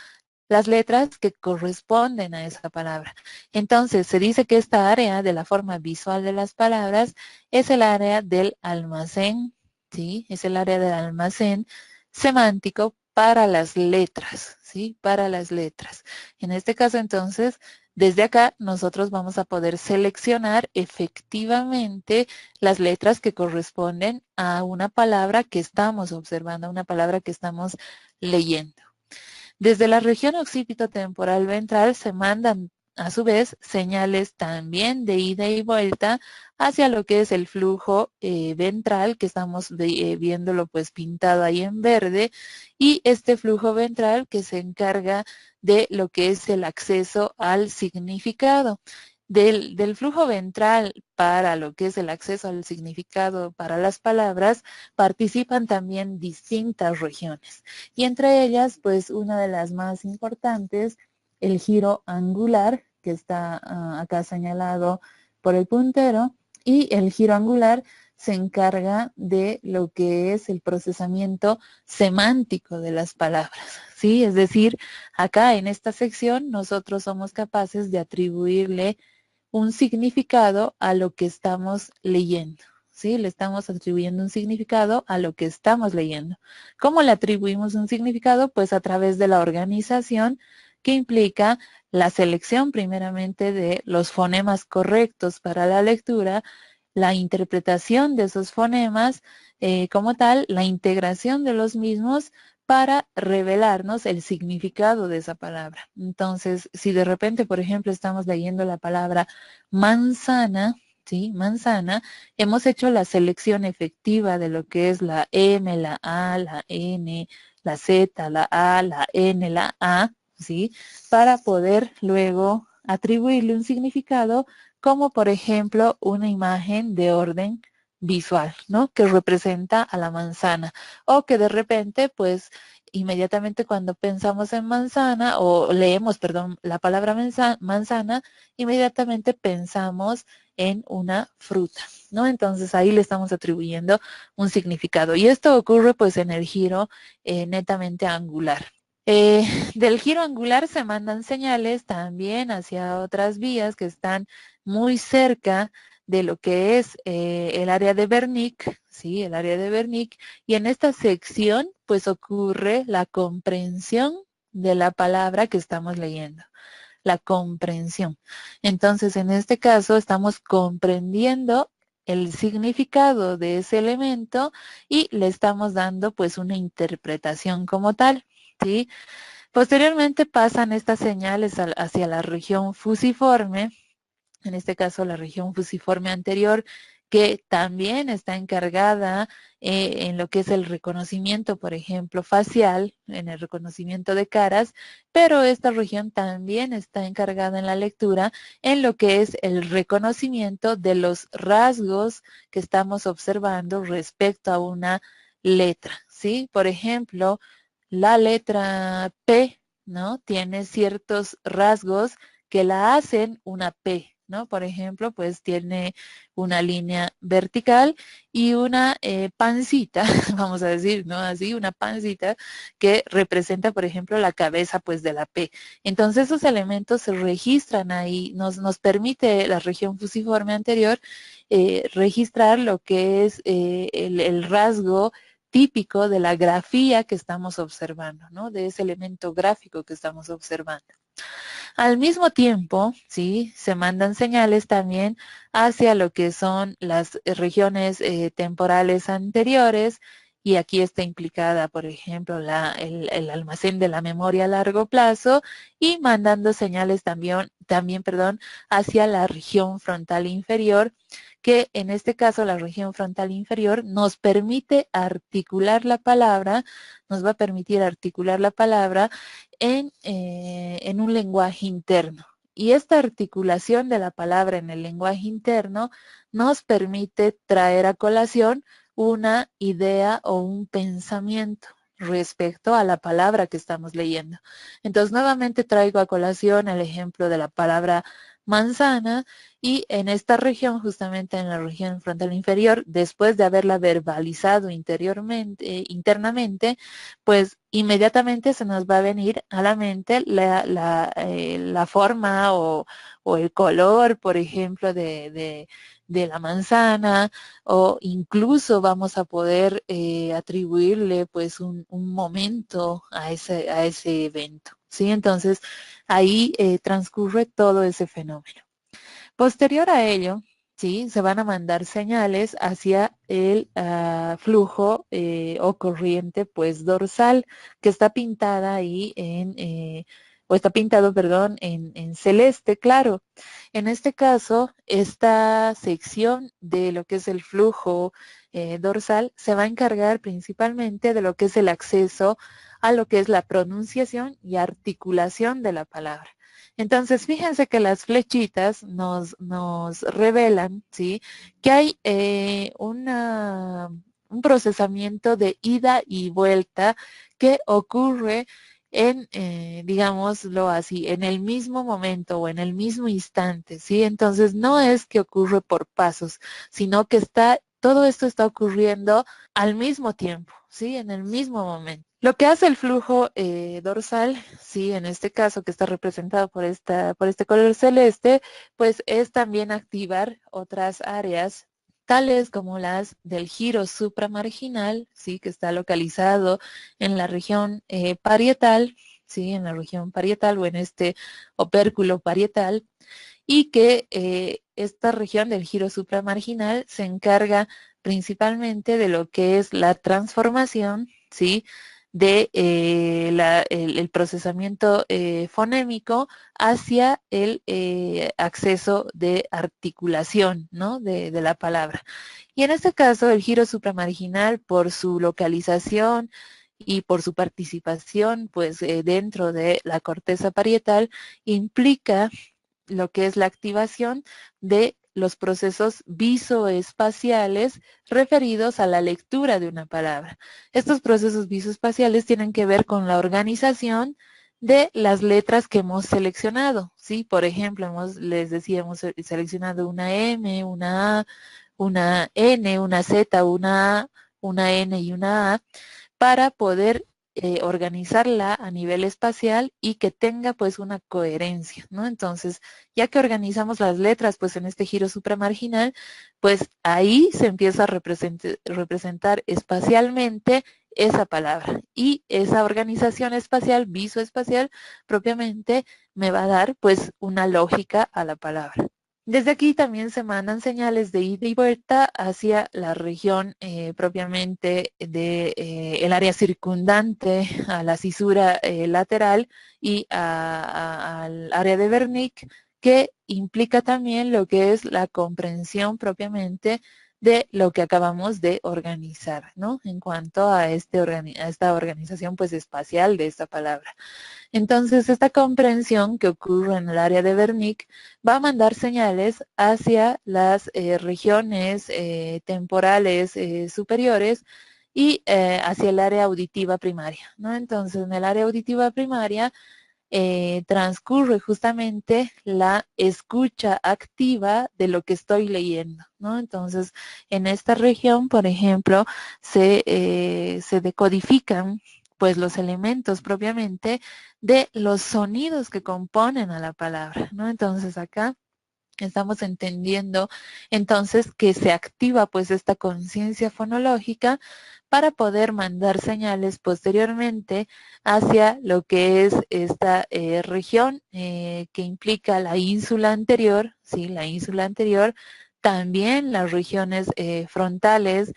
las letras que corresponden a esa palabra. Entonces, se dice que esta área de la forma visual de las palabras es el área del almacén, ¿sí? Es el área del almacén semántico para las letras, ¿sí? Para las letras. En este caso, entonces, desde acá nosotros vamos a poder seleccionar efectivamente las letras que corresponden a una palabra que estamos observando, a una palabra que estamos leyendo. Desde la región occipito-temporal ventral se mandan a su vez señales también de ida y vuelta hacia lo que es el flujo ventral, que estamos viéndolo pues pintado ahí en verde, y este flujo ventral que se encarga de lo que es el acceso al significado. Del flujo ventral para lo que es el acceso al significado para las palabras, participan también distintas regiones. Y entre ellas, pues una de las más importantes, el giro angular, que está acá señalado por el puntero, y el giro angular se encarga de lo que es el procesamiento semántico de las palabras, ¿sí? Es decir, acá en esta sección nosotros somos capaces de atribuirle un significado a lo que estamos leyendo, ¿sí? Le estamos atribuyendo un significado a lo que estamos leyendo. ¿Cómo le atribuimos un significado? Pues a través de la organización, que implica la selección primeramente de los fonemas correctos para la lectura, la interpretación de esos fonemas como tal, la integración de los mismos para revelarnos el significado de esa palabra. Entonces, si de repente, por ejemplo, estamos leyendo la palabra manzana, ¿sí? Manzana, hemos hecho la selección efectiva de lo que es la M, la A, la N, la Z, la A, la N, la A, ¿sí? Para poder luego atribuirle un significado como por ejemplo una imagen de orden visual, ¿no? Que representa a la manzana o que de repente, pues, inmediatamente cuando pensamos en manzana o leemos, perdón, la palabra manzana, inmediatamente pensamos en una fruta, ¿no? Entonces ahí le estamos atribuyendo un significado. Y esto ocurre pues en el giro netamente angular. Del giro angular se mandan señales también hacia otras vías que están muy cerca de lo que es el área de Wernicke, ¿sí? El área de Wernicke. Y en esta sección, pues ocurre la comprensión de la palabra que estamos leyendo. La comprensión. Entonces, en este caso, estamos comprendiendo el significado de ese elemento y le estamos dando pues una interpretación como tal, ¿sí? Posteriormente pasan estas señales hacia la región fusiforme, en este caso la región fusiforme anterior, que también está encargada en lo que es el reconocimiento, por ejemplo, facial, en el reconocimiento de caras, pero esta región también está encargada en la lectura en lo que es el reconocimiento de los rasgos que estamos observando respecto a una letra, ¿sí? Por ejemplo, la letra P, ¿no? Tiene ciertos rasgos que la hacen una P, ¿no? Por ejemplo, pues tiene una línea vertical y una pancita, vamos a decir, ¿no? Así, una pancita que representa, por ejemplo, la cabeza, pues, de la P. Entonces, esos elementos se registran ahí, nos permite la región fusiforme anterior registrar lo que es el rasgo típico de la grafía que estamos observando, ¿no? De ese elemento gráfico que estamos observando. Al mismo tiempo, ¿sí? Se mandan señales también hacia lo que son las regiones temporales anteriores y aquí está implicada, por ejemplo, el almacén de la memoria a largo plazo y mandando señales también, hacia la región frontal inferior, que en este caso la región frontal inferior nos permite articular la palabra, nos va a permitir articular la palabra en un lenguaje interno. Y esta articulación de la palabra en el lenguaje interno nos permite traer a colación una idea o un pensamiento respecto a la palabra que estamos leyendo. Entonces, nuevamente traigo a colación el ejemplo de la palabra manzana y en esta región, justamente en la región frontal inferior, después de haberla verbalizado internamente, pues inmediatamente se nos va a venir a la mente la forma o el color, por ejemplo, de la manzana, o incluso vamos a poder atribuirle pues un momento a ese evento, ¿sí? Entonces, ahí transcurre todo ese fenómeno. Posterior a ello, ¿sí? Se van a mandar señales hacia el flujo o corriente pues dorsal que está pintada ahí o está pintado, perdón, en celeste, claro. En este caso, esta sección de lo que es el flujo dorsal se va a encargar principalmente de lo que es el acceso a lo que es la pronunciación y articulación de la palabra. Entonces, fíjense que las flechitas nos revelan, ¿sí? Que hay un procesamiento de ida y vuelta que ocurre digámoslo así, en el mismo momento o en el mismo instante, ¿sí? Entonces, no es que ocurre por pasos, sino que está todo esto está ocurriendo al mismo tiempo, ¿sí? En el mismo momento. Lo que hace el flujo dorsal, sí, en este caso que está representado por este color celeste, pues es también activar otras áreas, tales como las del giro supramarginal, sí, que está localizado en la región parietal, sí, en la región parietal o en este opérculo parietal, y que esta región del giro supramarginal se encarga principalmente de lo que es la transformación, ¿sí?, de el procesamiento fonémico hacia el acceso de articulación, ¿no?, de la palabra. Y en este caso, el giro supramarginal, por su localización y por su participación, pues, dentro de la corteza parietal, implica lo que es la activación de los procesos visoespaciales referidos a la lectura de una palabra. Estos procesos visoespaciales tienen que ver con la organización de las letras que hemos seleccionado, ¿sí? Por ejemplo, les decía, hemos seleccionado una M, una A, una N, una Z, una A, una N y una A, para poder organizarla a nivel espacial y que tenga pues una coherencia, ¿no? Entonces, ya que organizamos las letras pues en este giro supramarginal, pues ahí se empieza a representar espacialmente esa palabra, y esa organización espacial, visoespacial, propiamente me va a dar pues una lógica a la palabra. Desde aquí también se mandan señales de ida y vuelta hacia la región propiamente de el área circundante a la cisura lateral y al área de Wernicke, que implica también lo que es la comprensión propiamente de lo que acabamos de organizar, ¿no? En cuanto a esta organización pues espacial de esta palabra. Entonces, esta comprensión que ocurre en el área de Wernicke va a mandar señales hacia las regiones temporales superiores y hacia el área auditiva primaria, ¿no? Entonces, en el área auditiva primaria transcurre justamente la escucha activa de lo que estoy leyendo, ¿no? Entonces, en esta región, por ejemplo, se decodifican pues los elementos propiamente de los sonidos que componen a la palabra, ¿no? Entonces acá estamos entendiendo entonces que se activa pues esta conciencia fonológica para poder mandar señales posteriormente hacia lo que es esta región que implica la ínsula anterior, ¿sí? La ínsula anterior, también las regiones frontales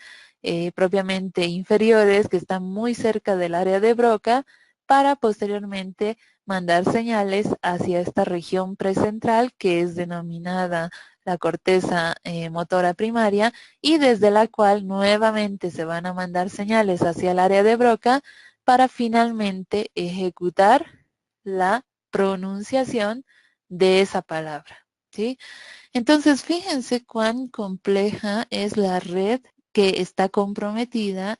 propiamente inferiores que están muy cerca del área de Broca, para posteriormente mandar señales hacia esta región precentral que es denominada la corteza motora primaria, y desde la cual nuevamente se van a mandar señales hacia el área de Broca para finalmente ejecutar la pronunciación de esa palabra, ¿sí? Entonces, fíjense cuán compleja es la red que está comprometida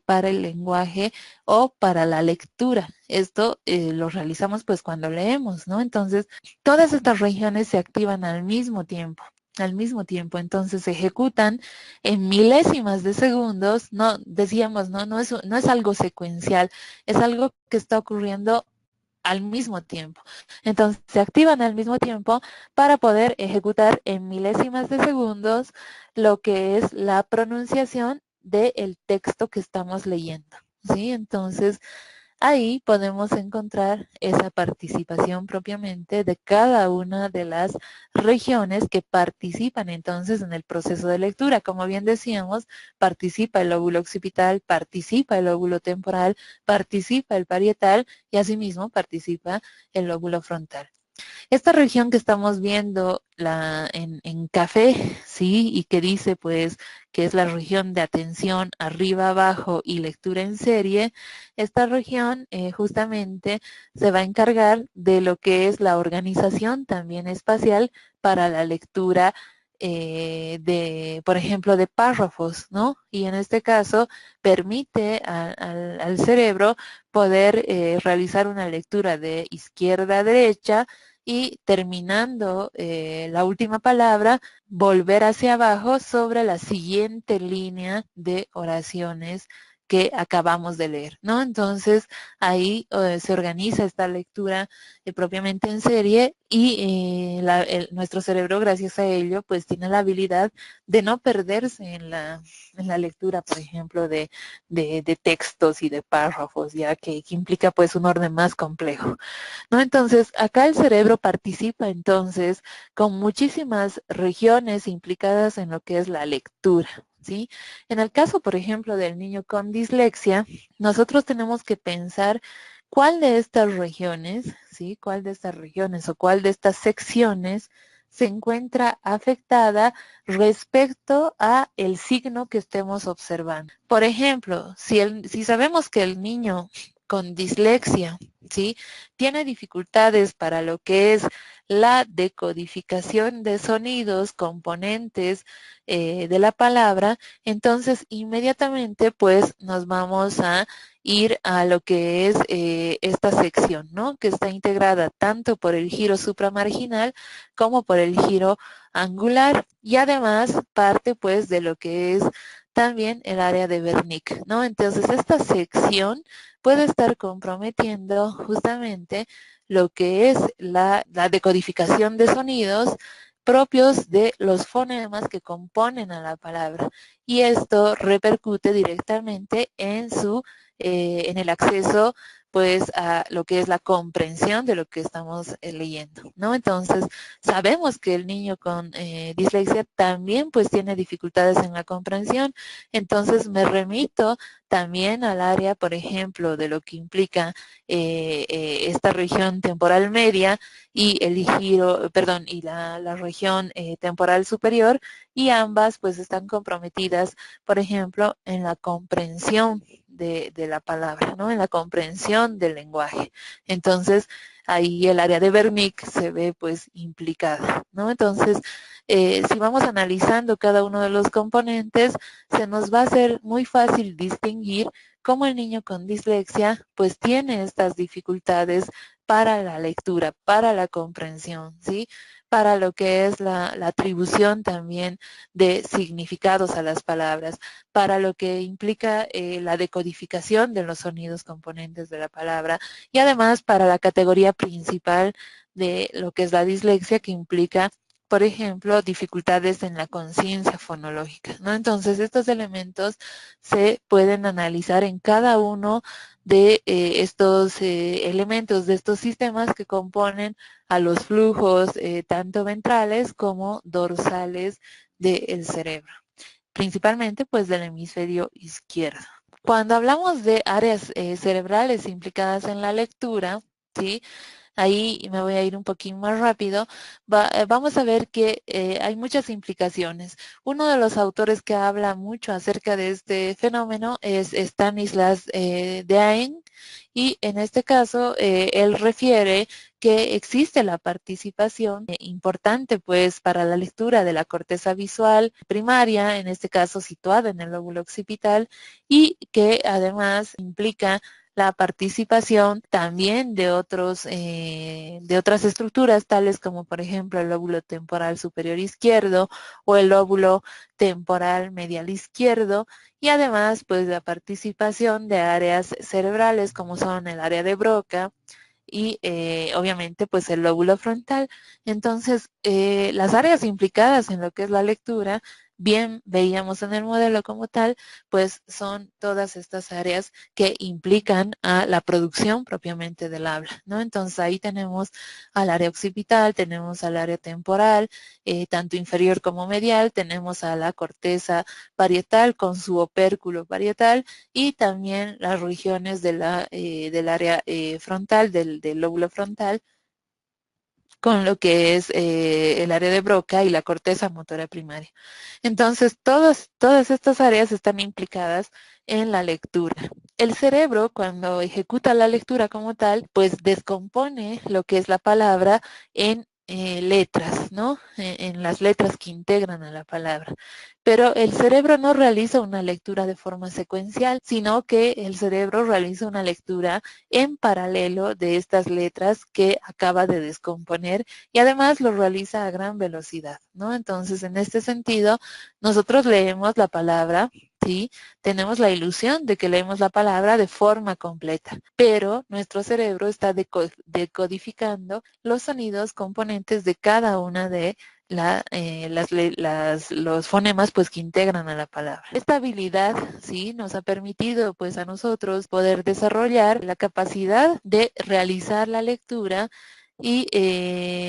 para el lenguaje o para la lectura. Esto lo realizamos pues cuando leemos, ¿no? Entonces, todas estas regiones se activan al mismo tiempo. Al mismo tiempo, entonces se ejecutan en milésimas de segundos. No, decíamos, no es algo secuencial, es algo que está ocurriendo al mismo tiempo. Entonces se activan al mismo tiempo para poder ejecutar en milésimas de segundos lo que es la pronunciación del texto que estamos leyendo, ¿sí? Entonces ahí podemos encontrar esa participación propiamente de cada una de las regiones que participan entonces en el proceso de lectura. Como bien decíamos, participa el lóbulo occipital, participa el lóbulo temporal, participa el parietal y asimismo participa el lóbulo frontal. Esta región que estamos viendo en café, sí, y que dice pues que es la región de atención arriba, abajo y lectura en serie, esta región justamente se va a encargar de lo que es la organización también espacial para la lectura por ejemplo, de párrafos, ¿no? Y en este caso permite al cerebro poder realizar una lectura de izquierda a derecha y terminando la última palabra, volver hacia abajo sobre la siguiente línea de oraciones que acabamos de leer, ¿no? Entonces, ahí se organiza esta lectura propiamente en serie y nuestro cerebro, gracias a ello, pues tiene la habilidad de no perderse en la lectura, por ejemplo, de textos y de párrafos, ya que implica pues un orden más complejo, ¿no? Entonces, acá el cerebro participa entonces con muchísimas regiones implicadas en lo que es la lectura, ¿sí? En el caso, por ejemplo, del niño con dislexia, nosotros tenemos que pensar cuál de estas regiones, ¿sí? ¿Cuál de estas regiones o cuál de estas secciones se encuentra afectada respecto a el signo que estemos observando? Por ejemplo, si sabemos que el niño con dislexia, ¿sí?, tiene dificultades para lo que es la decodificación de sonidos, componentes de la palabra, entonces inmediatamente pues nos vamos a ir a lo que es esta sección, ¿no? Que está integrada tanto por el giro supramarginal como por el giro angular y además parte pues de lo que es también el área de Wernicke, ¿no? Entonces esta sección puede estar comprometiendo justamente lo que es la decodificación de sonidos propios de los fonemas que componen a la palabra y esto repercute directamente en en el acceso pues a lo que es la comprensión de lo que estamos leyendo, ¿no? Entonces, sabemos que el niño con dislexia también pues tiene dificultades en la comprensión, entonces me remito también al área, por ejemplo, de lo que implica esta región temporal media y el giro, perdón, y la región temporal superior, y ambas pues están comprometidas, por ejemplo, en la comprensión de la palabra, ¿no? En la comprensión del lenguaje. Entonces, ahí el área de Wernicke se ve pues implicada, ¿no? Entonces, si vamos analizando cada uno de los componentes, se nos va a hacer muy fácil distinguir cómo el niño con dislexia pues tiene estas dificultades para la lectura, para la comprensión, ¿sí? Para lo que es la atribución también de significados a las palabras, para lo que implica la decodificación de los sonidos componentes de la palabra y además para la categoría principal de lo que es la dislexia, que implica, por ejemplo, dificultades en la conciencia fonológica, ¿no? Entonces, estos elementos se pueden analizar en cada uno de estos elementos, de estos sistemas que componen a los flujos tanto ventrales como dorsales del cerebro, principalmente pues del hemisferio izquierdo. Cuando hablamos de áreas cerebrales implicadas en la lectura, ¿sí? Ahí me voy a ir un poquito más rápido. Vamos a ver que hay muchas implicaciones. Uno de los autores que habla mucho acerca de este fenómeno es Stanislas Dehaene, y en este caso él refiere que existe la participación importante pues para la lectura de la corteza visual primaria, en este caso situada en el lóbulo occipital, y que además implica la participación también de de otras estructuras, tales como por ejemplo el lóbulo temporal superior izquierdo o el lóbulo temporal medial izquierdo, y además pues la participación de áreas cerebrales como son el área de Broca y obviamente pues el lóbulo frontal. Entonces, las áreas implicadas en lo que es la lectura, bien veíamos en el modelo como tal, pues son todas estas áreas que implican a la producción propiamente del habla, ¿no? Entonces ahí tenemos al área occipital, tenemos al área temporal, tanto inferior como medial, tenemos a la corteza parietal con su opérculo parietal y también las regiones de del área frontal, del lóbulo frontal, con lo que es el área de Broca y la corteza motora primaria. Entonces, todas estas áreas están implicadas en la lectura. El cerebro, cuando ejecuta la lectura como tal, pues descompone lo que es la palabra en letras, ¿no? En las letras que integran a la palabra. Pero el cerebro no realiza una lectura de forma secuencial, sino que el cerebro realiza una lectura en paralelo de estas letras que acaba de descomponer y además lo realiza a gran velocidad, ¿no? Entonces, en este sentido, nosotros leemos la palabra, ¿sí? Tenemos la ilusión de que leemos la palabra de forma completa, pero nuestro cerebro está decodificando los sonidos componentes de cada una de los fonemas pues que integran a la palabra. Esta habilidad sí nos ha permitido pues a nosotros poder desarrollar la capacidad de realizar la lectura y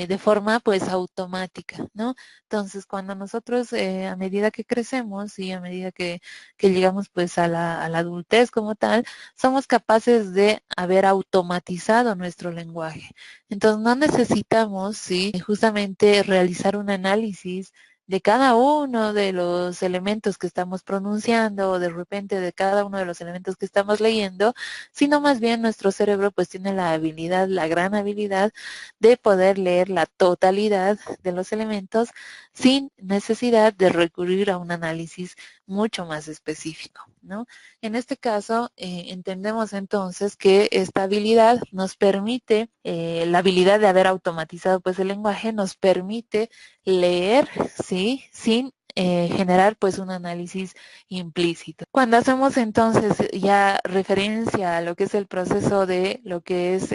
de forma pues automática, ¿no? Entonces cuando nosotros a medida que crecemos y a medida que llegamos pues a la adultez como tal, somos capaces de haber automatizado nuestro lenguaje. Entonces no necesitamos, sí, justamente realizar un análisis de cada uno de los elementos que estamos pronunciando o de repente de cada uno de los elementos que estamos leyendo, sino más bien nuestro cerebro pues tiene la habilidad, la gran habilidad de poder leer la totalidad de los elementos sin necesidad de recurrir a un análisis mucho más específico, ¿no? En este caso, entendemos entonces que esta habilidad nos permite, la habilidad de haber automatizado pues el lenguaje nos permite leer, ¿sí? Sin generar pues un análisis implícito. Cuando hacemos entonces ya referencia a lo que es el proceso de lo que es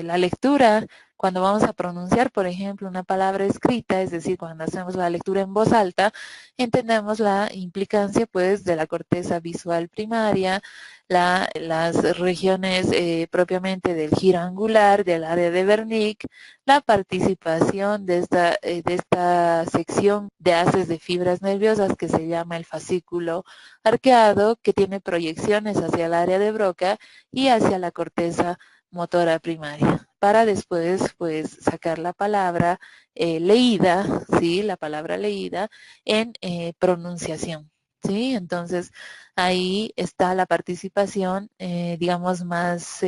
la lectura, cuando vamos a pronunciar, por ejemplo, una palabra escrita, es decir, cuando hacemos la lectura en voz alta, entendemos la implicancia pues de la corteza visual primaria, las regiones propiamente del giro angular, del área de Wernicke, la participación de esta sección de haces de fibras nerviosas que se llama el fascículo arqueado, que tiene proyecciones hacia el área de Broca y hacia la corteza motora primaria, para después pues sacar la palabra leída, ¿sí? La palabra leída en pronunciación. Sí, entonces ahí está la participación, digamos, más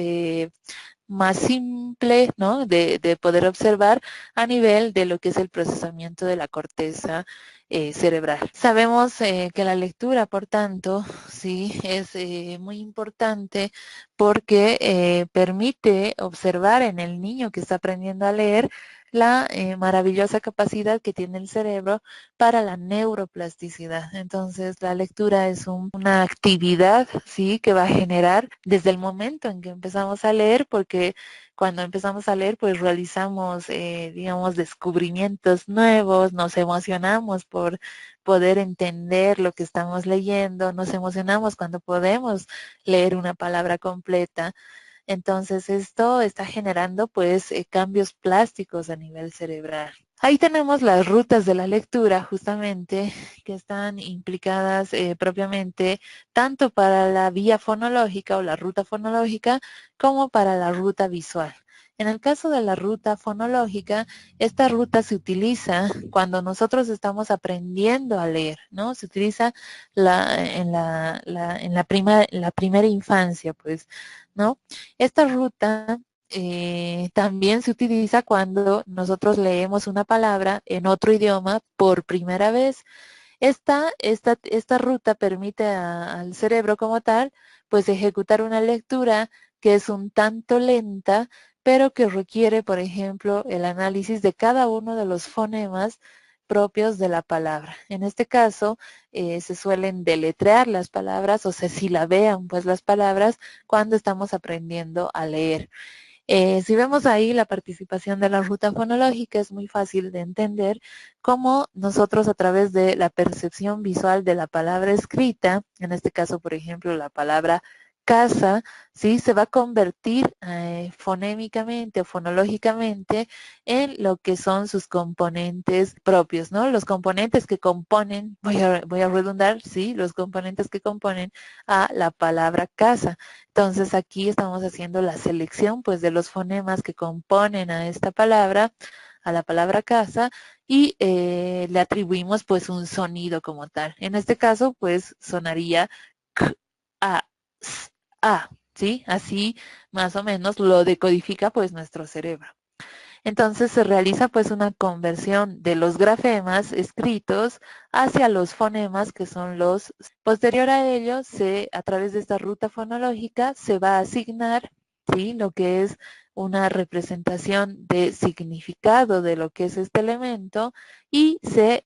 simple, ¿no? De poder observar a nivel de lo que es el procesamiento de la corteza cerebral. Sabemos que la lectura, por tanto, sí, es muy importante porque permite observar en el niño que está aprendiendo a leer la maravillosa capacidad que tiene el cerebro para la neuroplasticidad. Entonces, la lectura es una actividad, sí, que va a generar desde el momento en que empezamos a leer, porque cuando empezamos a leer, pues realizamos, digamos, descubrimientos nuevos, nos emocionamos por poder entender lo que estamos leyendo, nos emocionamos cuando podemos leer una palabra completa. Entonces esto está generando pues cambios plásticos a nivel cerebral. Ahí tenemos las rutas de la lectura justamente que están implicadas propiamente tanto para la vía fonológica o la ruta fonológica como para la ruta visual. En el caso de la ruta fonológica, esta ruta se utiliza cuando nosotros estamos aprendiendo a leer, ¿no? Se utiliza en la primera infancia, pues, ¿no? Esta ruta también se utiliza cuando nosotros leemos una palabra en otro idioma por primera vez. Esta ruta permite al cerebro como tal, pues ejecutar una lectura que es un tanto lenta, pero que requiere, por ejemplo, el análisis de cada uno de los fonemas propios de la palabra. En este caso, se suelen deletrear las palabras o se silabean pues las palabras cuando estamos aprendiendo a leer. Si vemos ahí la participación de la ruta fonológica, es muy fácil de entender cómo nosotros a través de la percepción visual de la palabra escrita, en este caso, por ejemplo, la palabra casa, ¿sí? Se va a convertir fonémicamente o fonológicamente en lo que son sus componentes propios, ¿no? Los componentes que componen, voy a redundar, ¿sí? Los componentes que componen a la palabra casa. Entonces aquí estamos haciendo la selección pues de los fonemas que componen a esta palabra, a la palabra casa, y le atribuimos pues un sonido como tal. En este caso pues sonaría k, a, s, a, ¿sí? Así más o menos lo decodifica pues nuestro cerebro. Entonces se realiza pues una conversión de los grafemas escritos hacia los fonemas que son los. Posterior a ello, a través de esta ruta fonológica se va a asignar, ¿sí?, lo que es una representación de significado de lo que es este elemento y se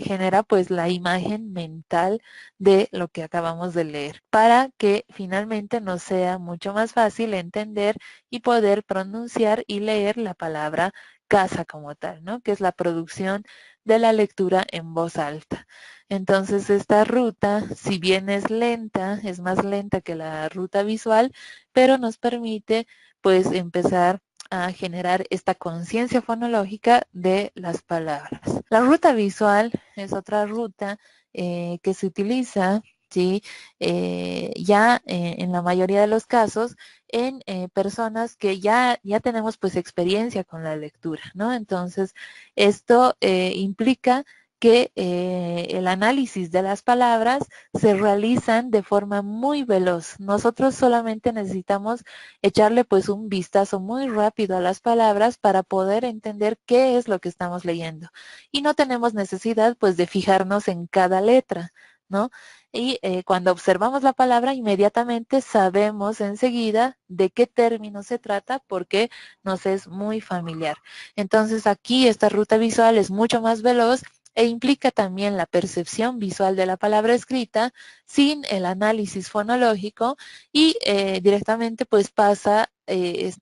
genera pues la imagen mental de lo que acabamos de leer para que finalmente nos sea mucho más fácil entender y poder pronunciar y leer la palabra casa como tal, ¿no? Que es la producción de la lectura en voz alta. Entonces esta ruta, si bien es lenta, es más lenta que la ruta visual, pero nos permite pues empezar a generar esta conciencia fonológica de las palabras. La ruta visual es otra ruta que se utiliza, ¿sí?, ya en la mayoría de los casos en personas que ya tenemos pues experiencia con la lectura, ¿no? Entonces, esto implica que el análisis de las palabras se realizan de forma muy veloz. Nosotros solamente necesitamos echarle pues un vistazo muy rápido a las palabras para poder entender qué es lo que estamos leyendo. Y no tenemos necesidad pues de fijarnos en cada letra, ¿no? Y cuando observamos la palabra, inmediatamente sabemos enseguida de qué término se trata porque nos es muy familiar. Entonces aquí esta ruta visual es mucho más veloz e implica también la percepción visual de la palabra escrita sin el análisis fonológico y directamente pues pasa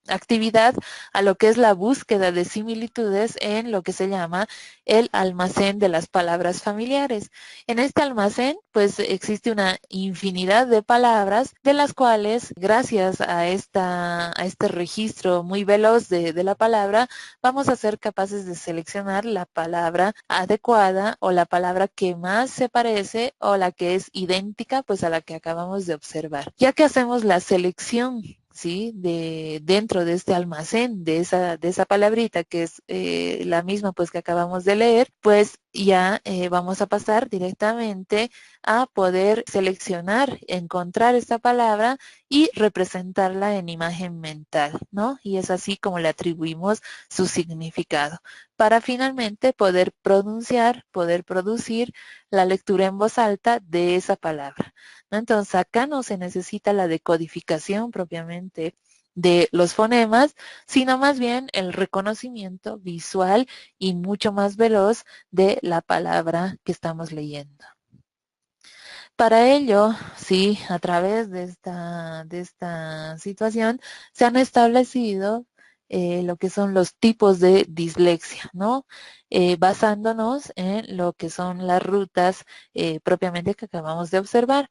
actividad a lo que es la búsqueda de similitudes en lo que se llama el almacén de las palabras familiares. En este almacén pues existe una infinidad de palabras de las cuales gracias a este registro muy veloz de la palabra vamos a ser capaces de seleccionar la palabra adecuada o la palabra que más se parece o la que es idéntica pues a la que acabamos de observar. Ya que hacemos la selección, ¿sí?, dentro de este almacén de esa palabrita que es la misma pues que acabamos de leer, pues ya vamos a pasar directamente a poder seleccionar, encontrar esta palabra y representarla en imagen mental, ¿no? Y es así como le atribuimos su significado, para finalmente poder pronunciar, poder producir la lectura en voz alta de esa palabra, ¿no? Entonces acá no se necesita la decodificación propiamente de los fonemas, sino más bien el reconocimiento visual y mucho más veloz de la palabra que estamos leyendo. Para ello, sí, a través de esta situación, se han establecido lo que son los tipos de dislexia, ¿no? Basándonos en lo que son las rutas propiamente que acabamos de observar.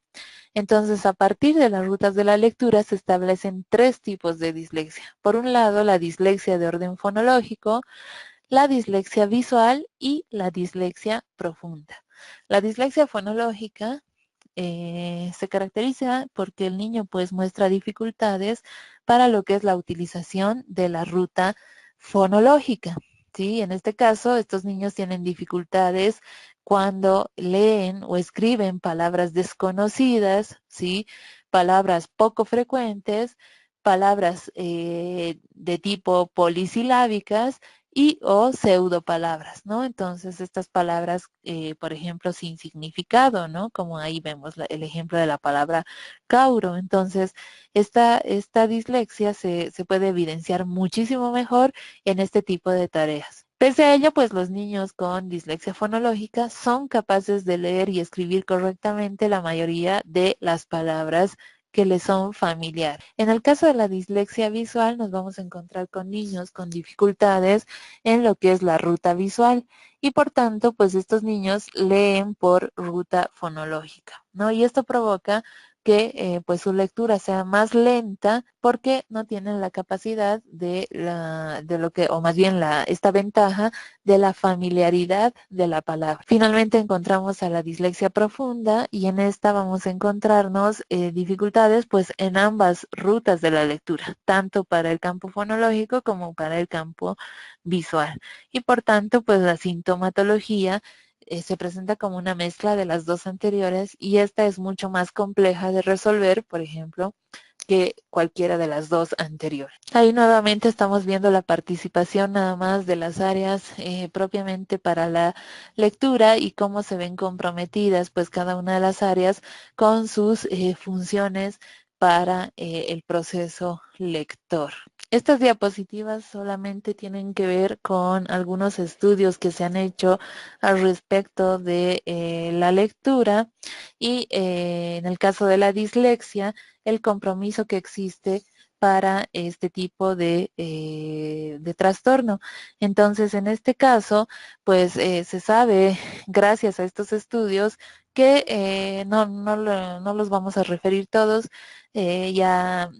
Entonces, a partir de las rutas de la lectura se establecen 3 tipos de dislexia. Por un lado, la dislexia de orden fonológico, la dislexia visual y la dislexia profunda. La dislexia fonológica se caracteriza porque el niño pues muestra dificultades para lo que es la utilización de la ruta fonológica, ¿sí? En este caso, estos niños tienen dificultades cuando leen o escriben palabras desconocidas, ¿sí?, palabras poco frecuentes, palabras de tipo polisilábicas y o pseudopalabras, ¿no? Entonces, estas palabras, por ejemplo, sin significado, ¿no? Como ahí vemos el ejemplo de la palabra cauro. Entonces, esta dislexia se puede evidenciar muchísimo mejor en este tipo de tareas. Pese a ello, pues los niños con dislexia fonológica son capaces de leer y escribir correctamente la mayoría de las palabras que les son familiares. En el caso de la dislexia visual, nos vamos a encontrar con niños con dificultades en lo que es la ruta visual y por tanto, pues estos niños leen por ruta fonológica, ¿no? Y esto provoca que pues su lectura sea más lenta porque no tienen la capacidad de lo que, o más bien esta ventaja de la familiaridad de la palabra. Finalmente encontramos a la dislexia profunda y en esta vamos a encontrarnos dificultades pues en ambas rutas de la lectura, tanto para el campo fonológico como para el campo visual. Y por tanto, pues la sintomatología se presenta como una mezcla de las dos anteriores y esta es mucho más compleja de resolver, por ejemplo, que cualquiera de las dos anteriores. Ahí nuevamente estamos viendo la participación nada más de las áreas propiamente para la lectura y cómo se ven comprometidas pues cada una de las áreas con sus funciones para el proceso lector. Estas diapositivas solamente tienen que ver con algunos estudios que se han hecho al respecto de la lectura y en el caso de la dislexia, el compromiso que existe para este tipo de trastorno. Entonces, en este caso, pues se sabe, gracias a estos estudios, que no los vamos a referir todos, ya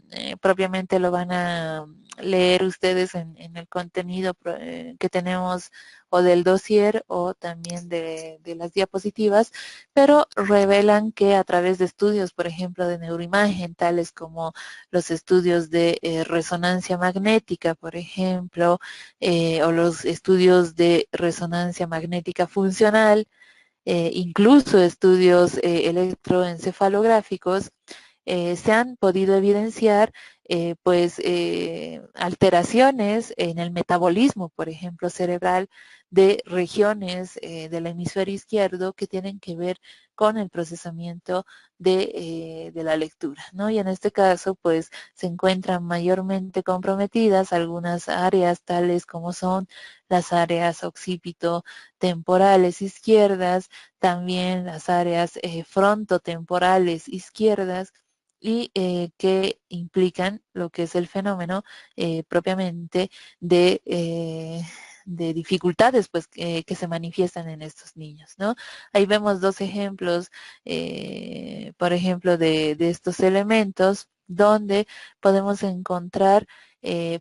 propiamente lo van a leer ustedes en el contenido que tenemos o del dossier o también de las diapositivas, pero revelan que a través de estudios, por ejemplo, de neuroimagen, tales como los estudios de resonancia magnética, por ejemplo, o los estudios de resonancia magnética funcional, incluso estudios electroencefalográficos, se han podido evidenciar pues alteraciones en el metabolismo, por ejemplo, cerebral de regiones del hemisferio izquierdo que tienen que ver con el procesamiento de la lectura, ¿no? Y en este caso, pues se encuentran mayormente comprometidas algunas áreas tales como son las áreas occipito-temporales izquierdas, también las áreas frontotemporales izquierdas, y que implican lo que es el fenómeno propiamente de dificultades pues que se manifiestan en estos niños, ¿no? Ahí vemos dos ejemplos, por ejemplo, de estos elementos donde podemos encontrar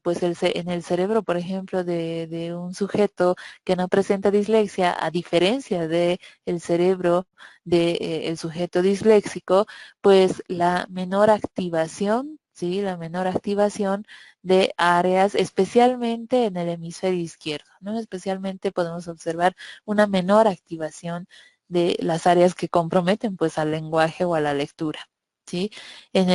pues en el cerebro, por ejemplo, de un sujeto que no presenta dislexia, a diferencia de el cerebro del sujeto disléxico, pues la menor activación, ¿sí? La menor activación de áreas, especialmente en el hemisferio izquierdo, ¿no? Especialmente podemos observar una menor activación de las áreas que comprometen pues al lenguaje o a la lectura. ¿Sí? En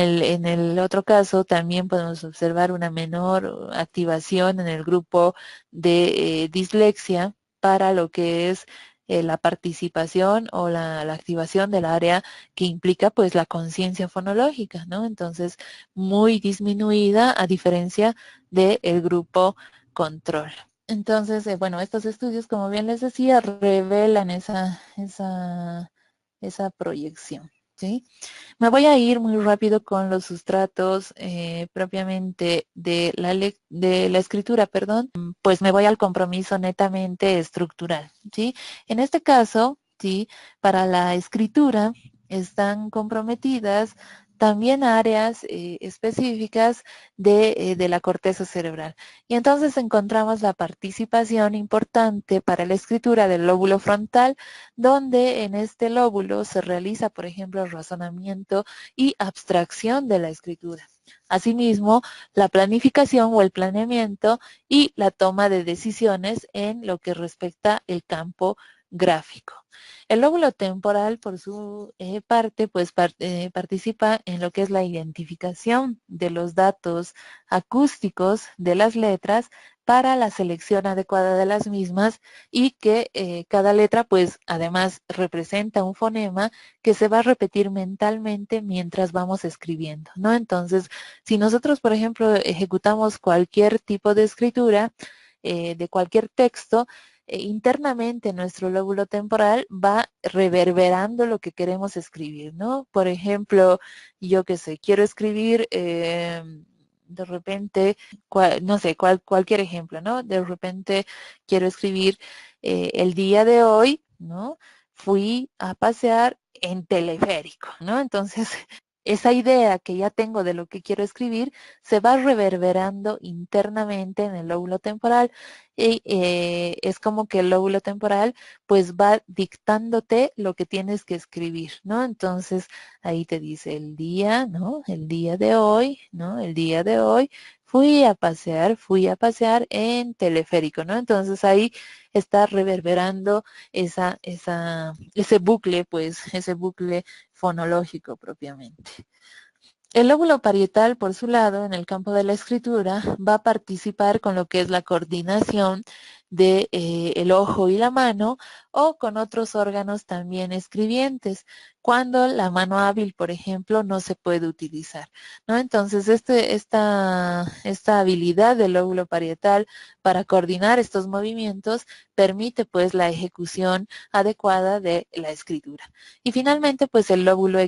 el otro caso también podemos observar una menor activación en el grupo de dislexia para lo que es la participación o la activación del área que implica pues la conciencia fonológica, ¿no? Entonces, muy disminuida a diferencia del grupo control. Entonces, bueno, estos estudios, como bien les decía, revelan esa proyección, ¿sí? Me voy a ir muy rápido con los sustratos propiamente de la escritura, perdón, pues me voy al compromiso netamente estructural, ¿sí? En este caso, ¿sí? Para la escritura están comprometidas también áreas específicas de la corteza cerebral. Y entonces encontramos la participación importante para la escritura del lóbulo frontal, donde en este lóbulo se realiza, por ejemplo, el razonamiento y abstracción de la escritura. Asimismo, la planificación o el planeamiento y la toma de decisiones en lo que respecta el campo gráfico. El lóbulo temporal, por su parte, pues participa en lo que es la identificación de los datos acústicos de las letras para la selección adecuada de las mismas y que cada letra pues además representa un fonema que se va a repetir mentalmente mientras vamos escribiendo, ¿no? Entonces, si nosotros, por ejemplo, ejecutamos cualquier tipo de escritura de cualquier texto, internamente nuestro lóbulo temporal va reverberando lo que queremos escribir, ¿no? Por ejemplo, yo qué sé, quiero escribir de repente, no sé, cualquier ejemplo, ¿no? De repente quiero escribir el día de hoy, ¿no? Fui a pasear en teleférico, ¿no? Entonces, esa idea que ya tengo de lo que quiero escribir se va reverberando internamente en el lóbulo temporal y es como que el lóbulo temporal pues va dictándote lo que tienes que escribir, ¿no? Entonces ahí te dice el día, ¿no? El día de hoy, ¿no? El día de hoy fui a pasear en teleférico, ¿no? Entonces ahí está reverberando ese bucle, pues, ese bucle fonológico propiamente. El lóbulo parietal, por su lado, en el campo de la escritura, va a participar con lo que es la coordinación de el ojo y la mano o con otros órganos también escribientes, cuando la mano hábil, por ejemplo, no se puede utilizar, ¿no? Entonces, esta habilidad del lóbulo parietal para coordinar estos movimientos permite pues la ejecución adecuada de la escritura. Y finalmente, pues el lóbulo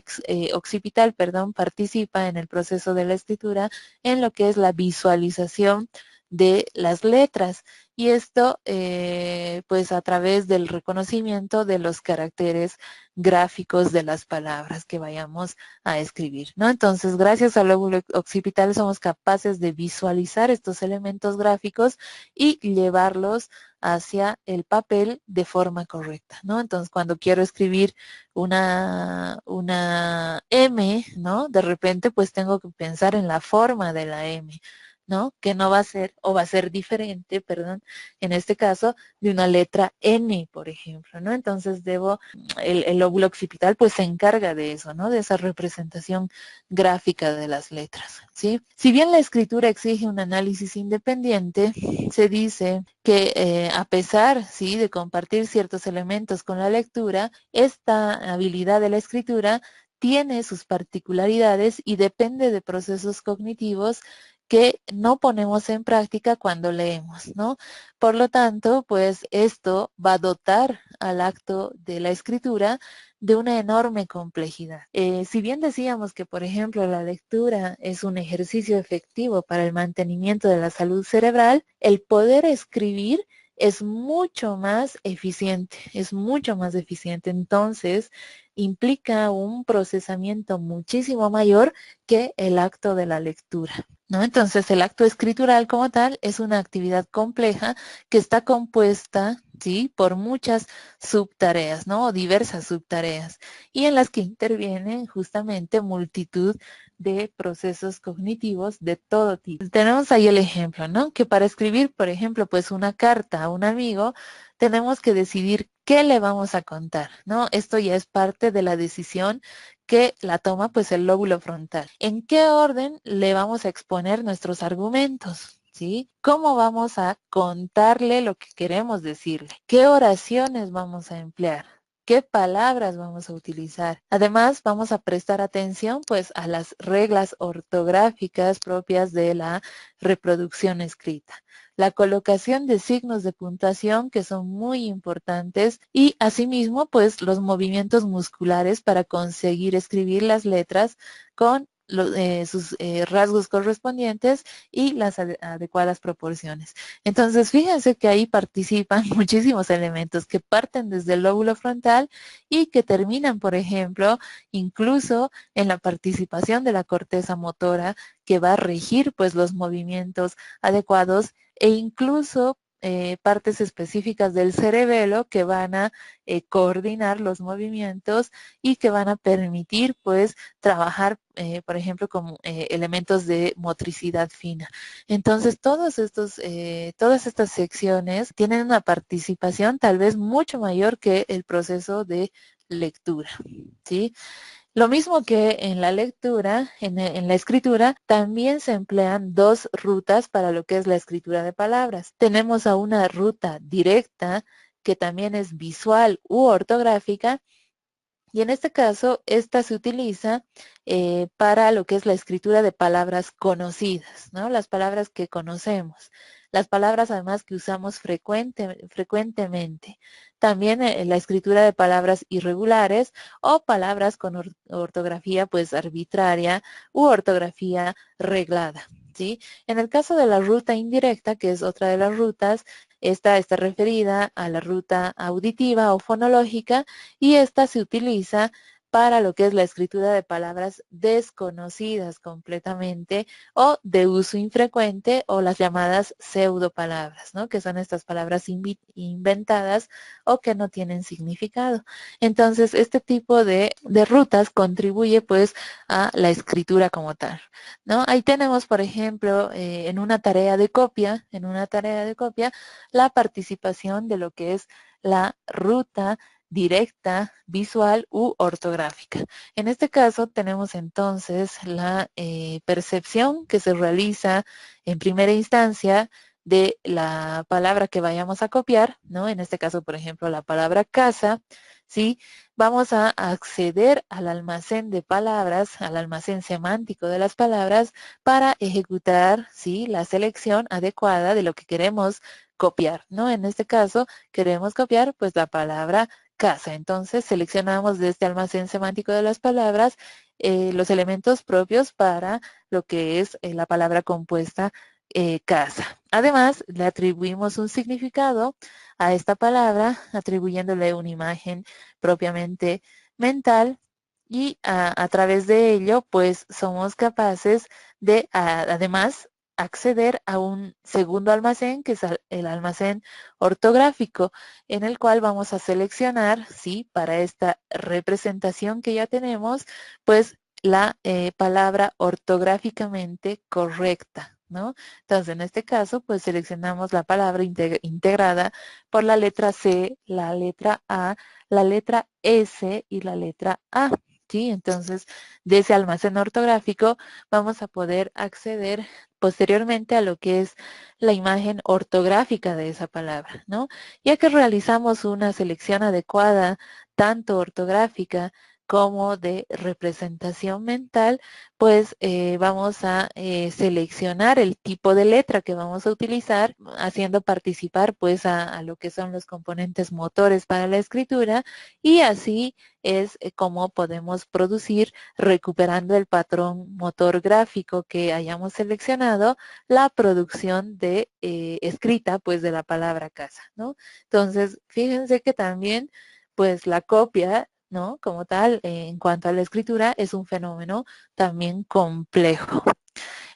occipital, participa en el proceso de la escritura en lo que es la visualización de las letras y esto pues a través del reconocimiento de los caracteres gráficos de las palabras que vayamos a escribir, ¿no? Entonces, gracias al lóbulo occipital somos capaces de visualizar estos elementos gráficos y llevarlos hacia el papel de forma correcta, ¿no? Entonces, cuando quiero escribir una M, ¿no? De repente, pues tengo que pensar en la forma de la M, ¿no? Que no va a ser, o va a ser diferente, perdón, en este caso, de una letra N, por ejemplo, ¿no? Entonces el lóbulo occipital pues se encarga de eso, ¿no? De esa representación gráfica de las letras, ¿sí? Si bien la escritura exige un análisis independiente, se dice que a pesar, sí, de compartir ciertos elementos con la lectura, esta habilidad de la escritura tiene sus particularidades y depende de procesos cognitivos que no ponemos en práctica cuando leemos, ¿no? Por lo tanto, pues esto va a dotar al acto de la escritura de una enorme complejidad. Si bien decíamos que, por ejemplo, la lectura es un ejercicio efectivo para el mantenimiento de la salud cerebral, el poder escribir es mucho más eficiente, es mucho más eficiente. Entonces, implica un procesamiento muchísimo mayor que el acto de la lectura, ¿no? Entonces, el acto escritural como tal es una actividad compleja que está compuesta, ¿sí? Por muchas subtareas, ¿no? O diversas subtareas, y en las que intervienen justamente multitud de procesos cognitivos de todo tipo. Tenemos ahí el ejemplo, ¿no? Que para escribir, por ejemplo, pues una carta a un amigo, tenemos que decidir qué le vamos a contar, ¿no? Esto ya es parte de la decisión que la toma pues el lóbulo frontal. ¿En qué orden le vamos a exponer nuestros argumentos? ¿Sí? ¿Cómo vamos a contarle lo que queremos decirle? ¿Qué oraciones vamos a emplear? ¿Qué palabras vamos a utilizar? Además, vamos a prestar atención pues a las reglas ortográficas propias de la reproducción escrita, la colocación de signos de puntuación que son muy importantes y asimismo pues los movimientos musculares para conseguir escribir las letras con sus rasgos correspondientes y las adecuadas proporciones. Entonces, fíjense que ahí participan muchísimos elementos que parten desde el lóbulo frontal y que terminan, por ejemplo, incluso en la participación de la corteza motora que va a regir pues los movimientos adecuados e incluso partes específicas del cerebelo que van a coordinar los movimientos y que van a permitir pues trabajar por ejemplo con elementos de motricidad fina. Entonces todas estas secciones tienen una participación tal vez mucho mayor que el proceso de lectura, ¿sí? Lo mismo que en la lectura, en la escritura, también se emplean dos rutas para lo que es la escritura de palabras. Tenemos a una ruta directa, que también es visual u ortográfica, y en este caso, esta se utiliza para lo que es la escritura de palabras conocidas, ¿no? Las palabras que conocemos. Las palabras además que usamos frecuentemente. También la escritura de palabras irregulares o palabras con ortografía pues arbitraria u ortografía reglada, ¿sí? En el caso de la ruta indirecta, que es otra de las rutas, esta está referida a la ruta auditiva o fonológica y esta se utiliza para lo que es la escritura de palabras desconocidas completamente o de uso infrecuente o las llamadas pseudopalabras, ¿no? Que son estas palabras inventadas o que no tienen significado. Entonces, este tipo de rutas contribuye pues a la escritura como tal, ¿no? Ahí tenemos, por ejemplo, en una tarea de copia, la participación de lo que es la ruta directa, visual u ortográfica. En este caso tenemos entonces la percepción que se realiza en primera instancia de la palabra que vayamos a copiar, ¿no? En este caso, por ejemplo, la palabra casa, ¿sí? Vamos a acceder al almacén de palabras, al almacén semántico de las palabras para ejecutar, ¿sí? La selección adecuada de lo que queremos copiar, ¿no? En este caso, queremos copiar, pues, la palabra casa. Entonces, seleccionamos de este almacén semántico de las palabras los elementos propios para lo que es la palabra compuesta casa. Además, le atribuimos un significado a esta palabra, atribuyéndole una imagen propiamente mental y a través de ello, pues somos capaces de, además, acceder a un segundo almacén, que es el almacén ortográfico, en el cual vamos a seleccionar, sí, para esta representación que ya tenemos, pues la palabra ortográficamente correcta, ¿no? Entonces, en este caso, pues seleccionamos la palabra integrada por la letra C, la letra A, la letra S y la letra A. ¿Sí? Entonces, de ese almacén ortográfico vamos a poder acceder posteriormente a lo que es la imagen ortográfica de esa palabra, ¿no? Ya que realizamos una selección adecuada, tanto ortográfica como de representación mental, pues vamos a seleccionar el tipo de letra que vamos a utilizar, haciendo participar pues a lo que son los componentes motores para la escritura, y así es como podemos producir, recuperando el patrón motor gráfico que hayamos seleccionado, la producción de escrita pues de la palabra casa, ¿no? Entonces, fíjense que también pues la copia, ¿no? Como tal, en cuanto a la escritura, es un fenómeno también complejo.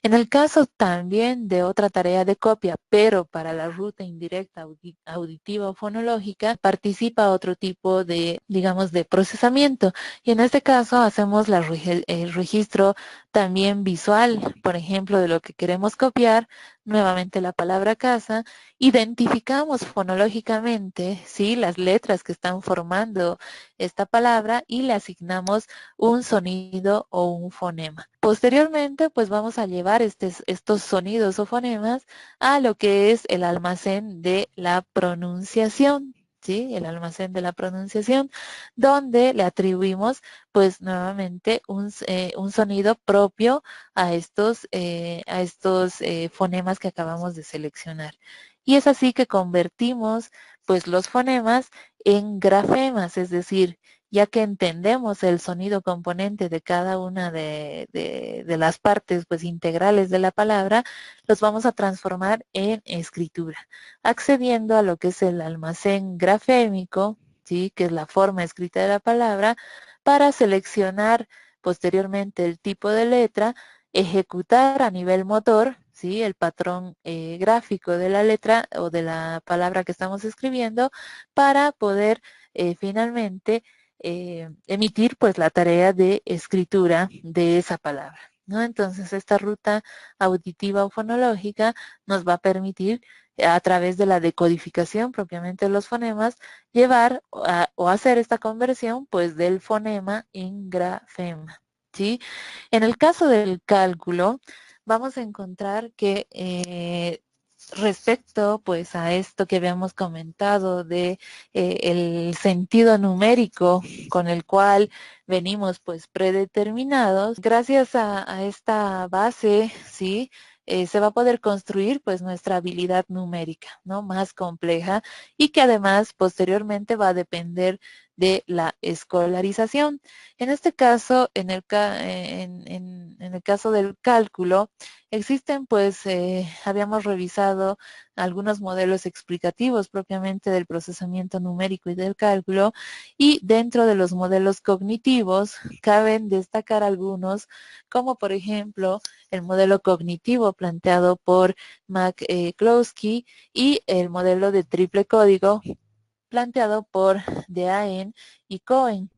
En el caso también de otra tarea de copia, pero para la ruta indirecta auditiva o fonológica, participa otro tipo de, digamos, de procesamiento. Y en este caso hacemos el registro también visual, por ejemplo, de lo que queremos copiar, nuevamente la palabra casa, identificamos fonológicamente, ¿sí? Las letras que están formando esta palabra y le asignamos un sonido o un fonema. Posteriormente, pues vamos a llevar estos sonidos o fonemas a lo que es el almacén de la pronunciación, ¿sí? El almacén de la pronunciación, donde le atribuimos, pues nuevamente, un sonido propio a estos fonemas que acabamos de seleccionar. Y es así que convertimos, pues, los fonemas en grafemas, es decir, ya que entendemos el sonido componente de cada una de las partes pues integrales de la palabra, los vamos a transformar en escritura, accediendo a lo que es el almacén grafémico, ¿sí? Que es la forma escrita de la palabra, para seleccionar posteriormente el tipo de letra, ejecutar a nivel motor, ¿sí? El patrón gráfico de la letra o de la palabra que estamos escribiendo, para poder finalmente emitir pues la tarea de escritura de esa palabra, ¿no? Entonces esta ruta auditiva o fonológica nos va a permitir a través de la decodificación propiamente de los fonemas llevar o hacer esta conversión pues del fonema en grafema, ¿sí? En el caso del cálculo vamos a encontrar que respecto pues a esto que habíamos comentado de el sentido numérico con el cual venimos pues predeterminados, gracias a esta base, ¿sí? Se va a poder construir pues nuestra habilidad numérica, ¿no? Más compleja, y que además posteriormente va a depender de la escolarización. En este caso, en el caso del cálculo, existen, pues, habíamos revisado algunos modelos explicativos propiamente del procesamiento numérico y del cálculo, y dentro de los modelos cognitivos caben destacar algunos, como por ejemplo el modelo cognitivo planteado por McCloskey y el modelo de triple código planteado por Dehaene y Cohen.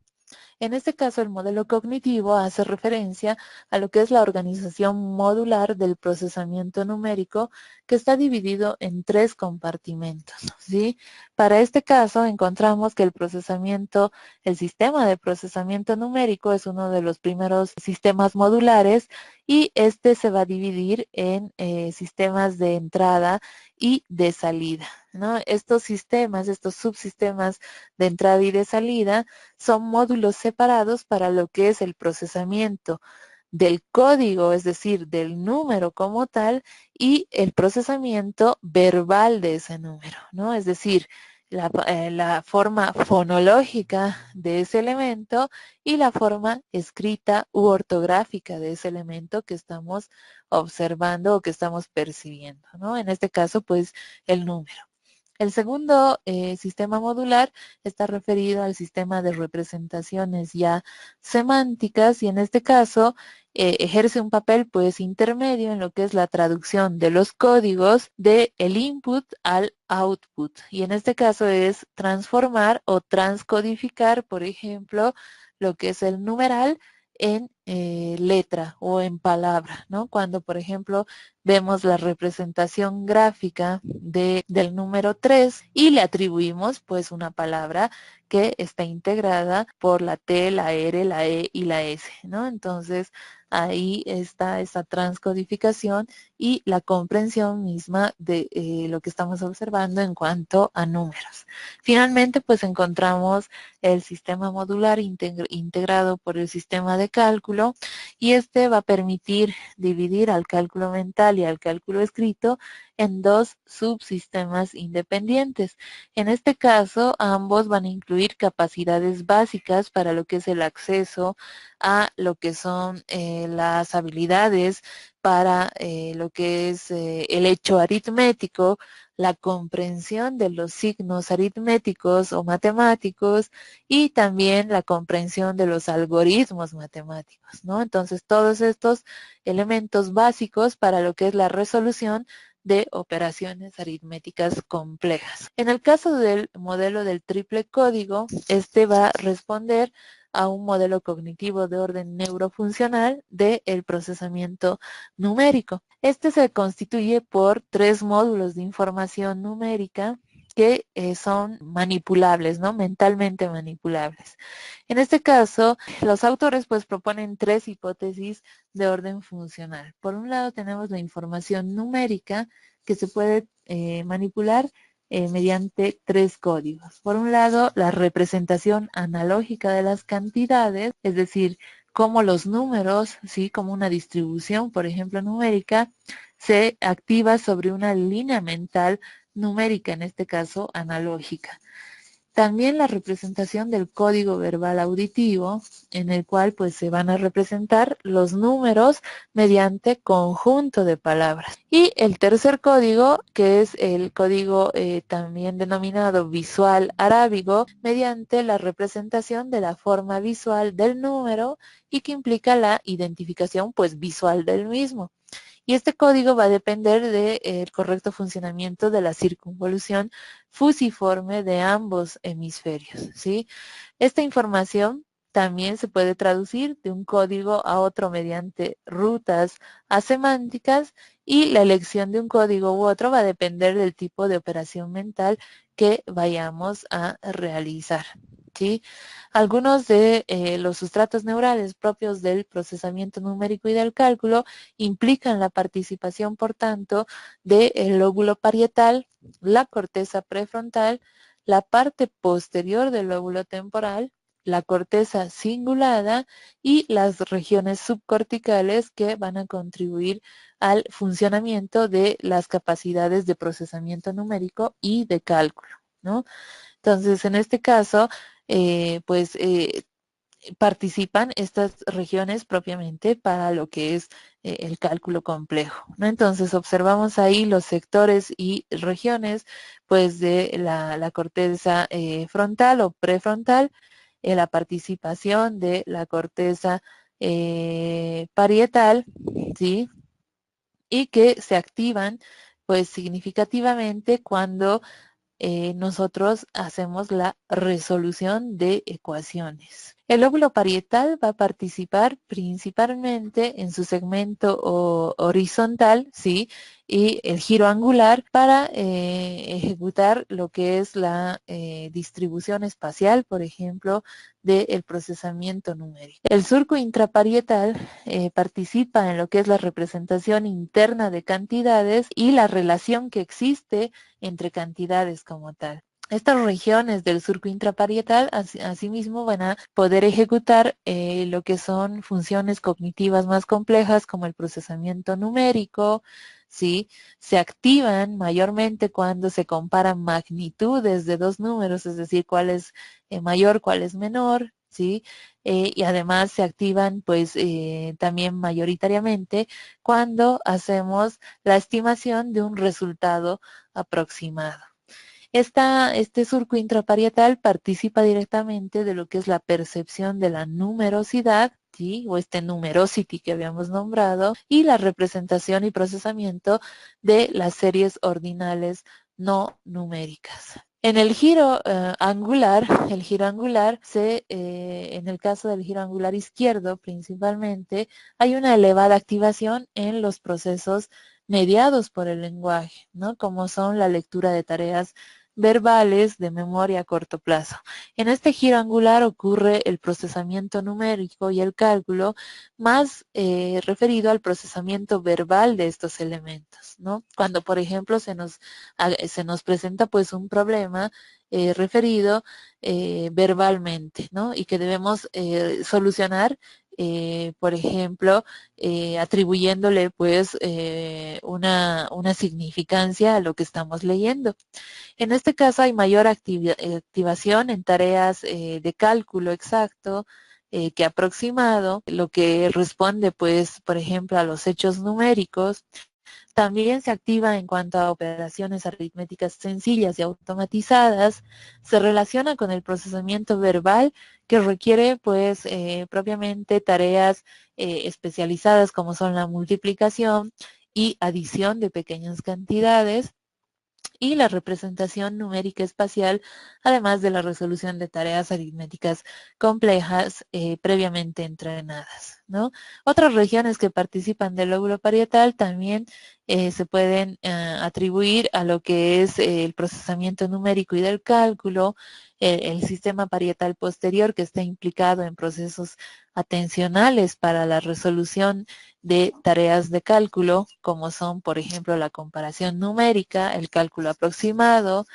En este caso, el modelo cognitivo hace referencia a lo que es la organización modular del procesamiento numérico, que está dividido en 3 compartimentos, ¿sí? Para este caso, encontramos que el sistema de procesamiento numérico es uno de los primeros sistemas modulares, y este se va a dividir en sistemas de entrada y de salida, ¿no? Estos sistemas, estos subsistemas de entrada y de salida, son módulos separados para lo que es el procesamiento del código, es decir, del número como tal, y el procesamiento verbal de ese número, ¿no? Es decir, la forma fonológica de ese elemento y la forma escrita u ortográfica de ese elemento que estamos observando o que estamos percibiendo, ¿no? En este caso, pues, el número. El segundo sistema modular está referido al sistema de representaciones ya semánticas, y en este caso ejerce un papel, pues, intermedio en lo que es la traducción de los códigos del input al output, y en este caso es transformar o transcodificar, por ejemplo, lo que es el numeral en letra o en palabra, ¿no? Cuando, por ejemplo, vemos la representación gráfica del número 3 y le atribuimos, pues, una palabra que está integrada por la T, la R, la E y la S, ¿no? Entonces, ahí está esa transcodificación y la comprensión misma de lo que estamos observando en cuanto a números. Finalmente, pues, encontramos el sistema modular integrado por el sistema de cálculo, y este va a permitir dividir al cálculo mental y al cálculo escrito en 2 subsistemas independientes. En este caso, ambos van a incluir capacidades básicas para lo que es el acceso a lo que son las habilidades para lo que es el hecho aritmético, la comprensión de los signos aritméticos o matemáticos, y también la comprensión de los algoritmos matemáticos, ¿no? Entonces, todos estos elementos básicos para lo que es la resolución de operaciones aritméticas complejas. En el caso del modelo del triple código, este va a responder a un modelo cognitivo de orden neurofuncional del procesamiento numérico. Este se constituye por 3 módulos de información numérica que son manipulables, ¿no? Mentalmente manipulables. En este caso, los autores, pues, proponen 3 hipótesis de orden funcional. Por un lado, tenemos la información numérica, que se puede manipular mediante 3 códigos. Por un lado, la representación analógica de las cantidades, es decir, cómo los números, ¿sí?, como una distribución, por ejemplo, numérica, se activa sobre una línea mental numérica, en este caso analógica. También la representación del código verbal auditivo, en el cual, pues, se van a representar los números mediante conjunto de palabras. Y el tercer código, que es el código también denominado visual arábigo, mediante la representación de la forma visual del número, y que implica la identificación, pues, visual del mismo. Y este código va a depender del correcto funcionamiento de la circunvolución fusiforme de ambos hemisferios, ¿sí? Esta información también se puede traducir de un código a otro mediante rutas asemánticas, y la elección de un código u otro va a depender del tipo de operación mental que vayamos a realizar, ¿sí? Algunos de los sustratos neurales propios del procesamiento numérico y del cálculo implican la participación, por tanto, del lóbulo parietal, la corteza prefrontal, la parte posterior del lóbulo temporal, la corteza cingulada y las regiones subcorticales, que van a contribuir al funcionamiento de las capacidades de procesamiento numérico y de cálculo, ¿no? Entonces, en este caso, pues participan estas regiones propiamente para lo que es el cálculo complejo, ¿no? Entonces observamos ahí los sectores y regiones pues de la corteza frontal o prefrontal, la participación de la corteza parietal, ¿sí? Y que se activan pues significativamente cuando nosotros hacemos la resolución de ecuaciones. El lóbulo parietal va a participar principalmente en su segmento horizontal, ¿sí? Y el giro angular para ejecutar lo que es la distribución espacial, por ejemplo, del procesamiento numérico. El surco intraparietal participa en lo que es la representación interna de cantidades y la relación que existe entre cantidades como tal. Estas regiones del surco intraparietal asimismo van a poder ejecutar lo que son funciones cognitivas más complejas como el procesamiento numérico, ¿sí? Se activan mayormente cuando se comparan magnitudes de dos números, es decir, cuál es mayor, cuál es menor, ¿sí? Y además se activan pues también mayoritariamente cuando hacemos la estimación de un resultado aproximado. Este surco intraparietal participa directamente de lo que es la percepción de la numerosidad, ¿sí? O este numerosity que habíamos nombrado, y la representación y procesamiento de las series ordinales no numéricas. En el giro angular en el caso del giro angular izquierdo principalmente, hay una elevada activación en los procesos mediados por el lenguaje, ¿no? Como son la lectura de tareas verbales de memoria a corto plazo. En este giro angular ocurre el procesamiento numérico y el cálculo más referido al procesamiento verbal de estos elementos, ¿no? Cuando, por ejemplo, se nos presenta pues un problema referido verbalmente, ¿no? Y que debemos solucionar por ejemplo, atribuyéndole pues una significancia a lo que estamos leyendo. En este caso hay mayor activación en tareas de cálculo exacto que aproximado, lo que responde pues, por ejemplo, a los hechos numéricos. También se activa en cuanto a operaciones aritméticas sencillas y automatizadas. Se relaciona con el procesamiento verbal que requiere pues propiamente tareas especializadas como son la multiplicación y adición de pequeñas cantidades y la representación numérica espacial, además de la resolución de tareas aritméticas complejas previamente entrenadas, ¿no? Otras regiones que participan del lóbulo parietal también se pueden atribuir a lo que es el procesamiento numérico y del cálculo, el sistema parietal posterior que está implicado en procesos atencionales para la resolución de tareas de cálculo, como son, por ejemplo, la comparación numérica, el cálculo aproximado,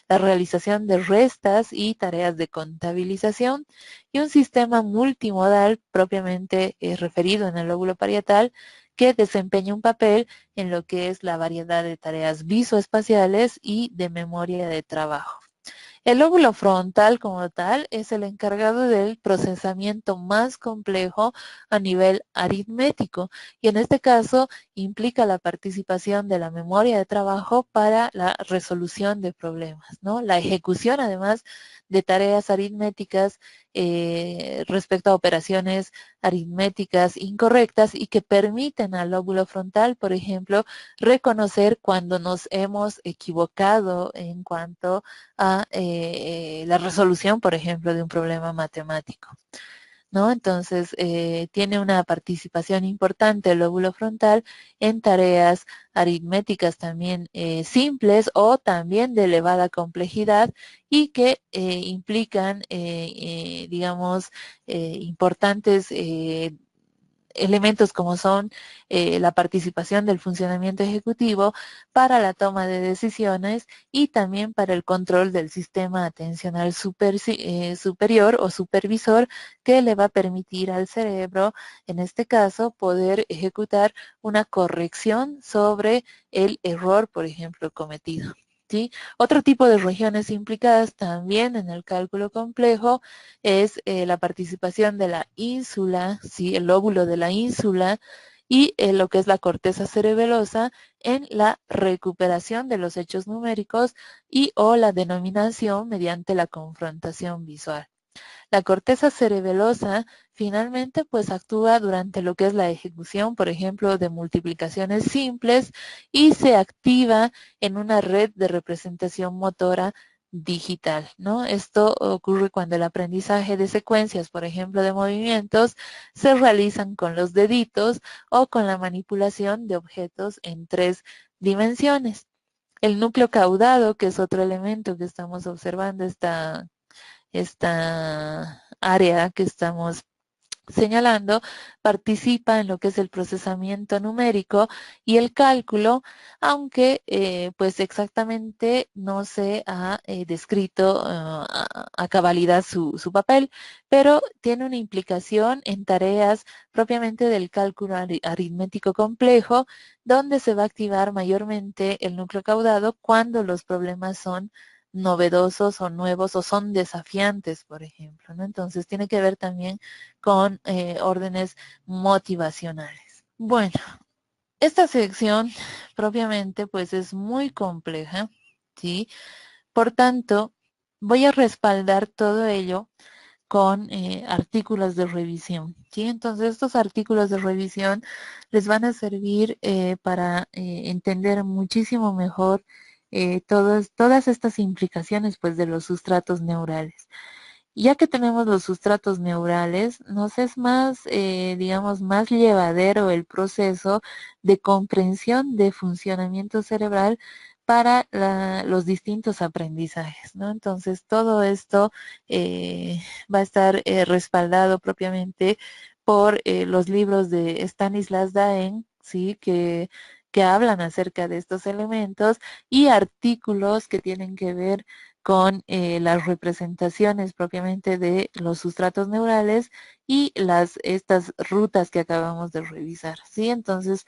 la realización de restas y tareas de contabilización, y un sistema multimodal propiamente referido en el lóbulo parietal que desempeña un papel en lo que es la variedad de tareas visoespaciales y de memoria de trabajo. El lóbulo frontal como tal es el encargado del procesamiento más complejo a nivel aritmético y en este caso implica la participación de la memoria de trabajo para la resolución de problemas, ¿no? La ejecución además de tareas aritméticas respecto a operaciones aritméticas incorrectas y que permiten al lóbulo frontal, por ejemplo, reconocer cuando nos hemos equivocado en cuanto a la resolución, por ejemplo, de un problema matemático, ¿no? Entonces, tiene una participación importante el lóbulo frontal en tareas aritméticas también simples o también de elevada complejidad y que implican, digamos, importantes elementos como son la participación del funcionamiento ejecutivo para la toma de decisiones y también para el control del sistema atencional superior o supervisor que le va a permitir al cerebro, en este caso, poder ejecutar una corrección sobre el error, por ejemplo, cometido. ¿sí? Otro tipo de regiones implicadas también en el cálculo complejo es la participación de la ínsula, ¿sí? El lóbulo de la ínsula y lo que es la corteza cerebelosa en la recuperación de los hechos numéricos y o la denominación mediante la confrontación visual. La corteza cerebelosa finalmente pues actúa durante lo que es la ejecución, por ejemplo, de multiplicaciones simples y se activa en una red de representación motora digital, ¿no? Esto ocurre cuando el aprendizaje de secuencias, por ejemplo, de movimientos, se realizan con los deditos o con la manipulación de objetos en 3 dimensiones. El núcleo caudado, que es otro elemento que estamos observando, esta área que estamos señalando, participa en lo que es el procesamiento numérico y el cálculo, aunque pues exactamente no se ha descrito a cabalidad su papel, pero tiene una implicación en tareas propiamente del cálculo aritmético complejo, donde se va a activar mayormente el núcleo caudado cuando los problemas son novedosos o nuevos o son desafiantes, por ejemplo, ¿no? Entonces tiene que ver también con órdenes motivacionales. Bueno, esta sección propiamente pues es muy compleja, ¿sí? Por tanto, voy a respaldar todo ello con artículos de revisión, ¿sí? Entonces, estos artículos de revisión les van a servir para entender muchísimo mejor todas estas implicaciones, pues, de los sustratos neurales. Ya que tenemos los sustratos neurales, nos es más, digamos, más llevadero el proceso de comprensión de funcionamiento cerebral para los distintos aprendizajes, ¿no? Entonces, todo esto va a estar respaldado propiamente por los libros de Stanislas Daen, ¿sí? Que hablan acerca de estos elementos y artículos que tienen que ver con las representaciones propiamente de los sustratos neurales y estas rutas que acabamos de revisar, ¿sí? Entonces,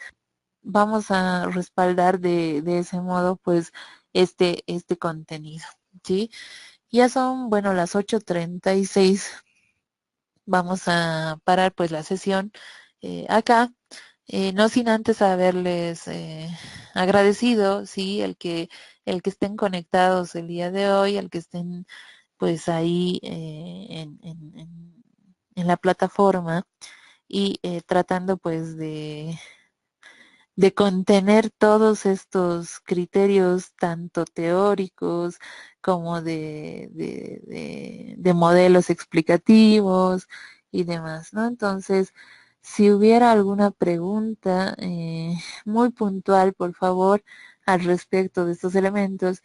vamos a respaldar de ese modo, pues, este contenido, ¿sí? Ya son, bueno, las 8:36. Vamos a parar, pues, la sesión acá. No sin antes haberles agradecido, sí, el que estén conectados el día de hoy, el que estén pues ahí en la plataforma y tratando pues de contener todos estos criterios tanto teóricos como de modelos explicativos y demás, ¿no? Entonces, si hubiera alguna pregunta muy puntual, por favor, al respecto de estos elementos,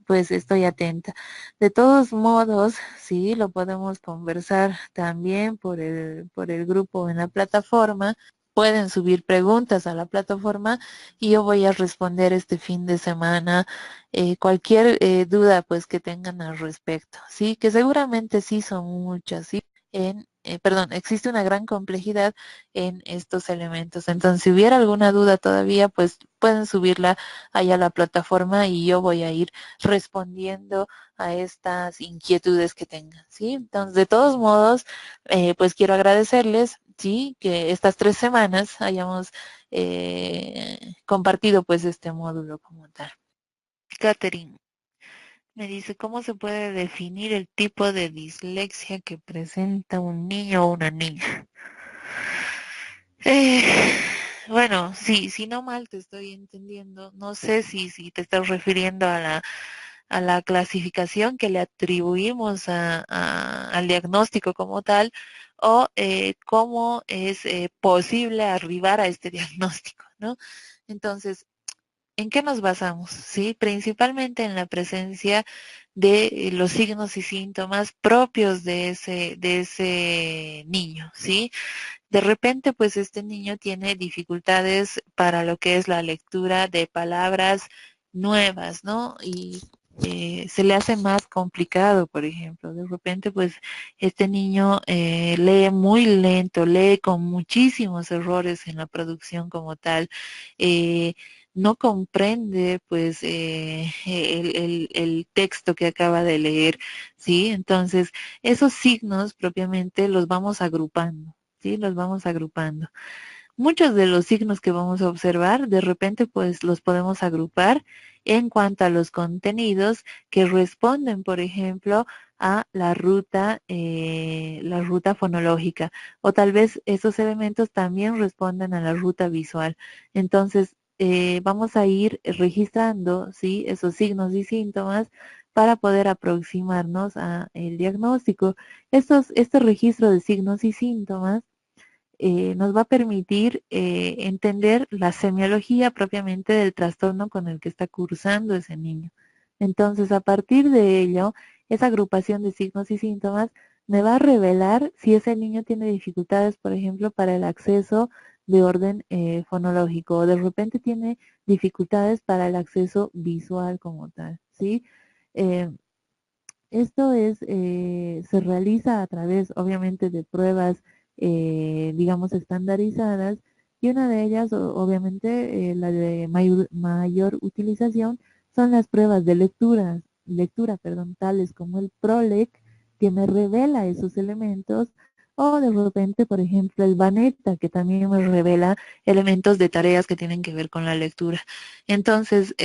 pues estoy atenta. De todos modos, sí, lo podemos conversar también por el grupo en la plataforma. Pueden subir preguntas a la plataforma y yo voy a responder este fin de semana cualquier duda pues que tengan al respecto, sí, que seguramente sí son muchas, sí, perdón, existe una gran complejidad en estos elementos. Entonces, si hubiera alguna duda todavía, pues pueden subirla allá a la plataforma y yo voy a ir respondiendo a estas inquietudes que tengan, ¿sí? Entonces, de todos modos, pues quiero agradecerles, sí, que estas 3 semanas hayamos compartido pues este módulo como tal. Catherine me dice, ¿cómo se puede definir el tipo de dislexia que presenta un niño o una niña? Eh, bueno, sí, si no mal te estoy entendiendo, no sé si te estás refiriendo a la clasificación que le atribuimos al diagnóstico como tal, o cómo es posible arribar a este diagnóstico, ¿no? Entonces, ¿en qué nos basamos? Sí, principalmente en la presencia de los signos y síntomas propios de ese niño, ¿sí? De repente, pues este niño tiene dificultades para lo que es la lectura de palabras nuevas, ¿no? Y se le hace más complicado, por ejemplo. De repente, pues este niño lee muy lento, lee con muchísimos errores en la producción como tal. Eh, no comprende pues el texto que acaba de leer, ¿sí? Entonces, esos signos propiamente los vamos agrupando, ¿sí? Los vamos agrupando. Muchos de los signos que vamos a observar, de repente pues los podemos agrupar en cuanto a los contenidos que responden, por ejemplo, a la ruta fonológica, o tal vez esos elementos también respondan a la ruta visual. Entonces, vamos a ir registrando, ¿sí? Esos signos y síntomas para poder aproximarnos a el diagnóstico. Este registro de signos y síntomas nos va a permitir entender la semiología propiamente del trastorno con el que está cursando ese niño. Entonces, a partir de ello, esa agrupación de signos y síntomas me va a revelar si ese niño tiene dificultades, por ejemplo, para el acceso de orden fonológico, o de repente tiene dificultades para el acceso visual como tal, ¿sí? Eh, Esto se realiza a través, obviamente, de pruebas, digamos, estandarizadas, y una de ellas, obviamente, la de mayor utilización, son las pruebas de lectura, perdón, tales como el PROLEC, que me revela esos elementos, o de repente, por ejemplo, el BANETA, que también me revela elementos de tareas que tienen que ver con la lectura. Entonces,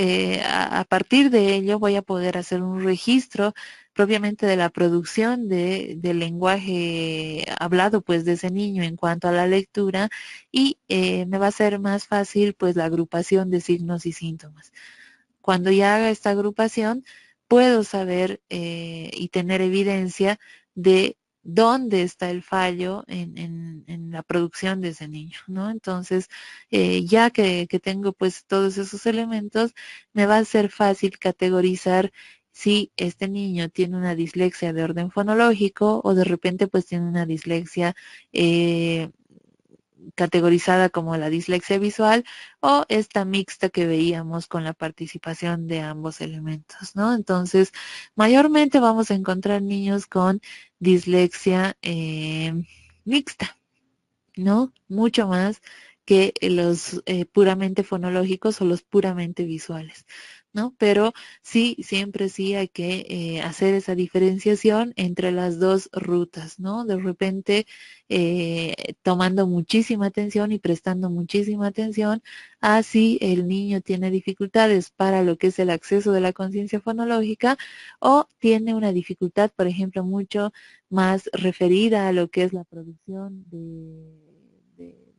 a partir de ello voy a poder hacer un registro propiamente de la producción del lenguaje hablado pues de ese niño en cuanto a la lectura, y me va a ser más fácil pues la agrupación de signos y síntomas. Cuando ya haga esta agrupación, puedo saber y tener evidencia de dónde está el fallo en la producción de ese niño, ¿no? Entonces, ya que tengo pues todos esos elementos, me va a ser fácil categorizar si este niño tiene una dislexia de orden fonológico, o de repente pues tiene una dislexia categorizada como la dislexia visual, o esta mixta que veíamos con la participación de ambos elementos, ¿no? Entonces, mayormente vamos a encontrar niños con dislexia mixta, ¿no? Mucho más que los puramente fonológicos o los puramente visuales, ¿no? Pero sí, siempre sí hay que hacer esa diferenciación entre las dos rutas, ¿no? De repente tomando muchísima atención y prestando muchísima atención a si el niño tiene dificultades para lo que es el acceso de la conciencia fonológica, o tiene una dificultad, por ejemplo, mucho más referida a lo que es la producción del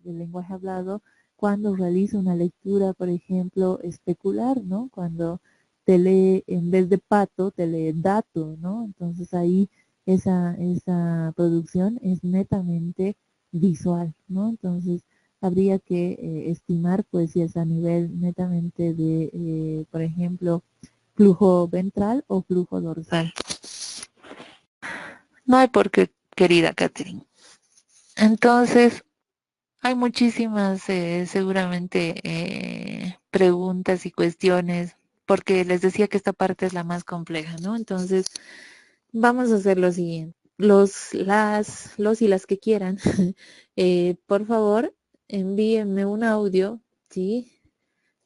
lenguaje hablado, cuando realiza una lectura, por ejemplo, especular, ¿no? Cuando te lee, en vez de pato, te lee dato, ¿no? Entonces ahí esa producción es netamente visual, ¿no? Entonces habría que estimar, pues, si es a nivel netamente de, por ejemplo, flujo ventral o flujo dorsal. No hay por qué, querida Catherine. Entonces, hay muchísimas, seguramente, preguntas y cuestiones, porque les decía que esta parte es la más compleja, ¿no? Entonces, vamos a hacer lo siguiente. Los y las que quieran, por favor, envíenme un audio, ¿sí?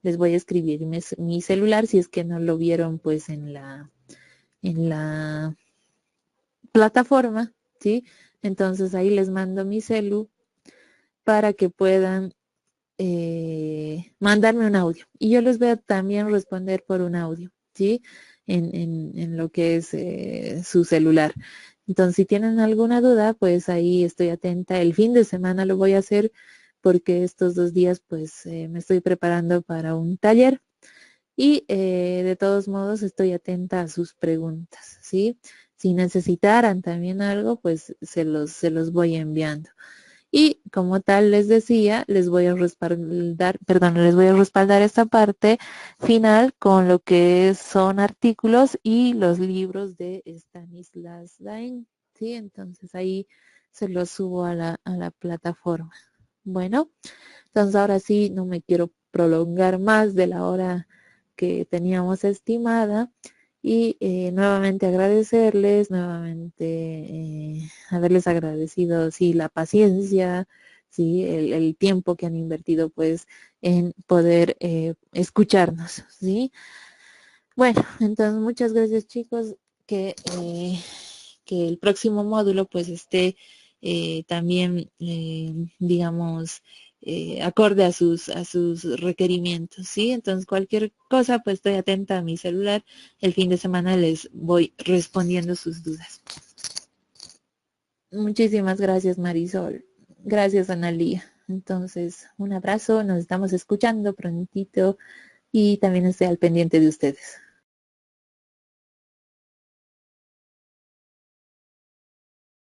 Les voy a escribir mi celular si es que no lo vieron, pues, en la plataforma, ¿sí? Entonces ahí les mando mi celu para que puedan mandarme un audio. Y yo les voy a también responder por un audio, ¿sí? En lo que es su celular. Entonces, si tienen alguna duda, pues ahí estoy atenta. El fin de semana lo voy a hacer porque estos 2 días, pues, me estoy preparando para un taller. Y de todos modos estoy atenta a sus preguntas, ¿sí? Si necesitaran también algo, pues se los voy enviando. Y como tal les decía, les voy a respaldar, perdón, les voy a respaldar esta parte final con lo que son artículos y los libros de Stanislas Daen, ¿sí? Entonces ahí se los subo a la plataforma. Bueno, entonces ahora sí no me quiero prolongar más de la hora que teníamos estimada, y nuevamente agradecerles, nuevamente haberles agradecido, sí, la paciencia, ¿sí? El tiempo que han invertido pues en poder escucharnos, ¿sí? Bueno, entonces muchas gracias chicos, que el próximo módulo pues esté también, digamos, acorde a sus requerimientos, ¿sí? Entonces cualquier cosa pues estoy atenta a mi celular, el fin de semana les voy respondiendo sus dudas. Muchísimas gracias Marisol, gracias Analía. Entonces, un abrazo, nos estamos escuchando prontito y también estoy al pendiente de ustedes.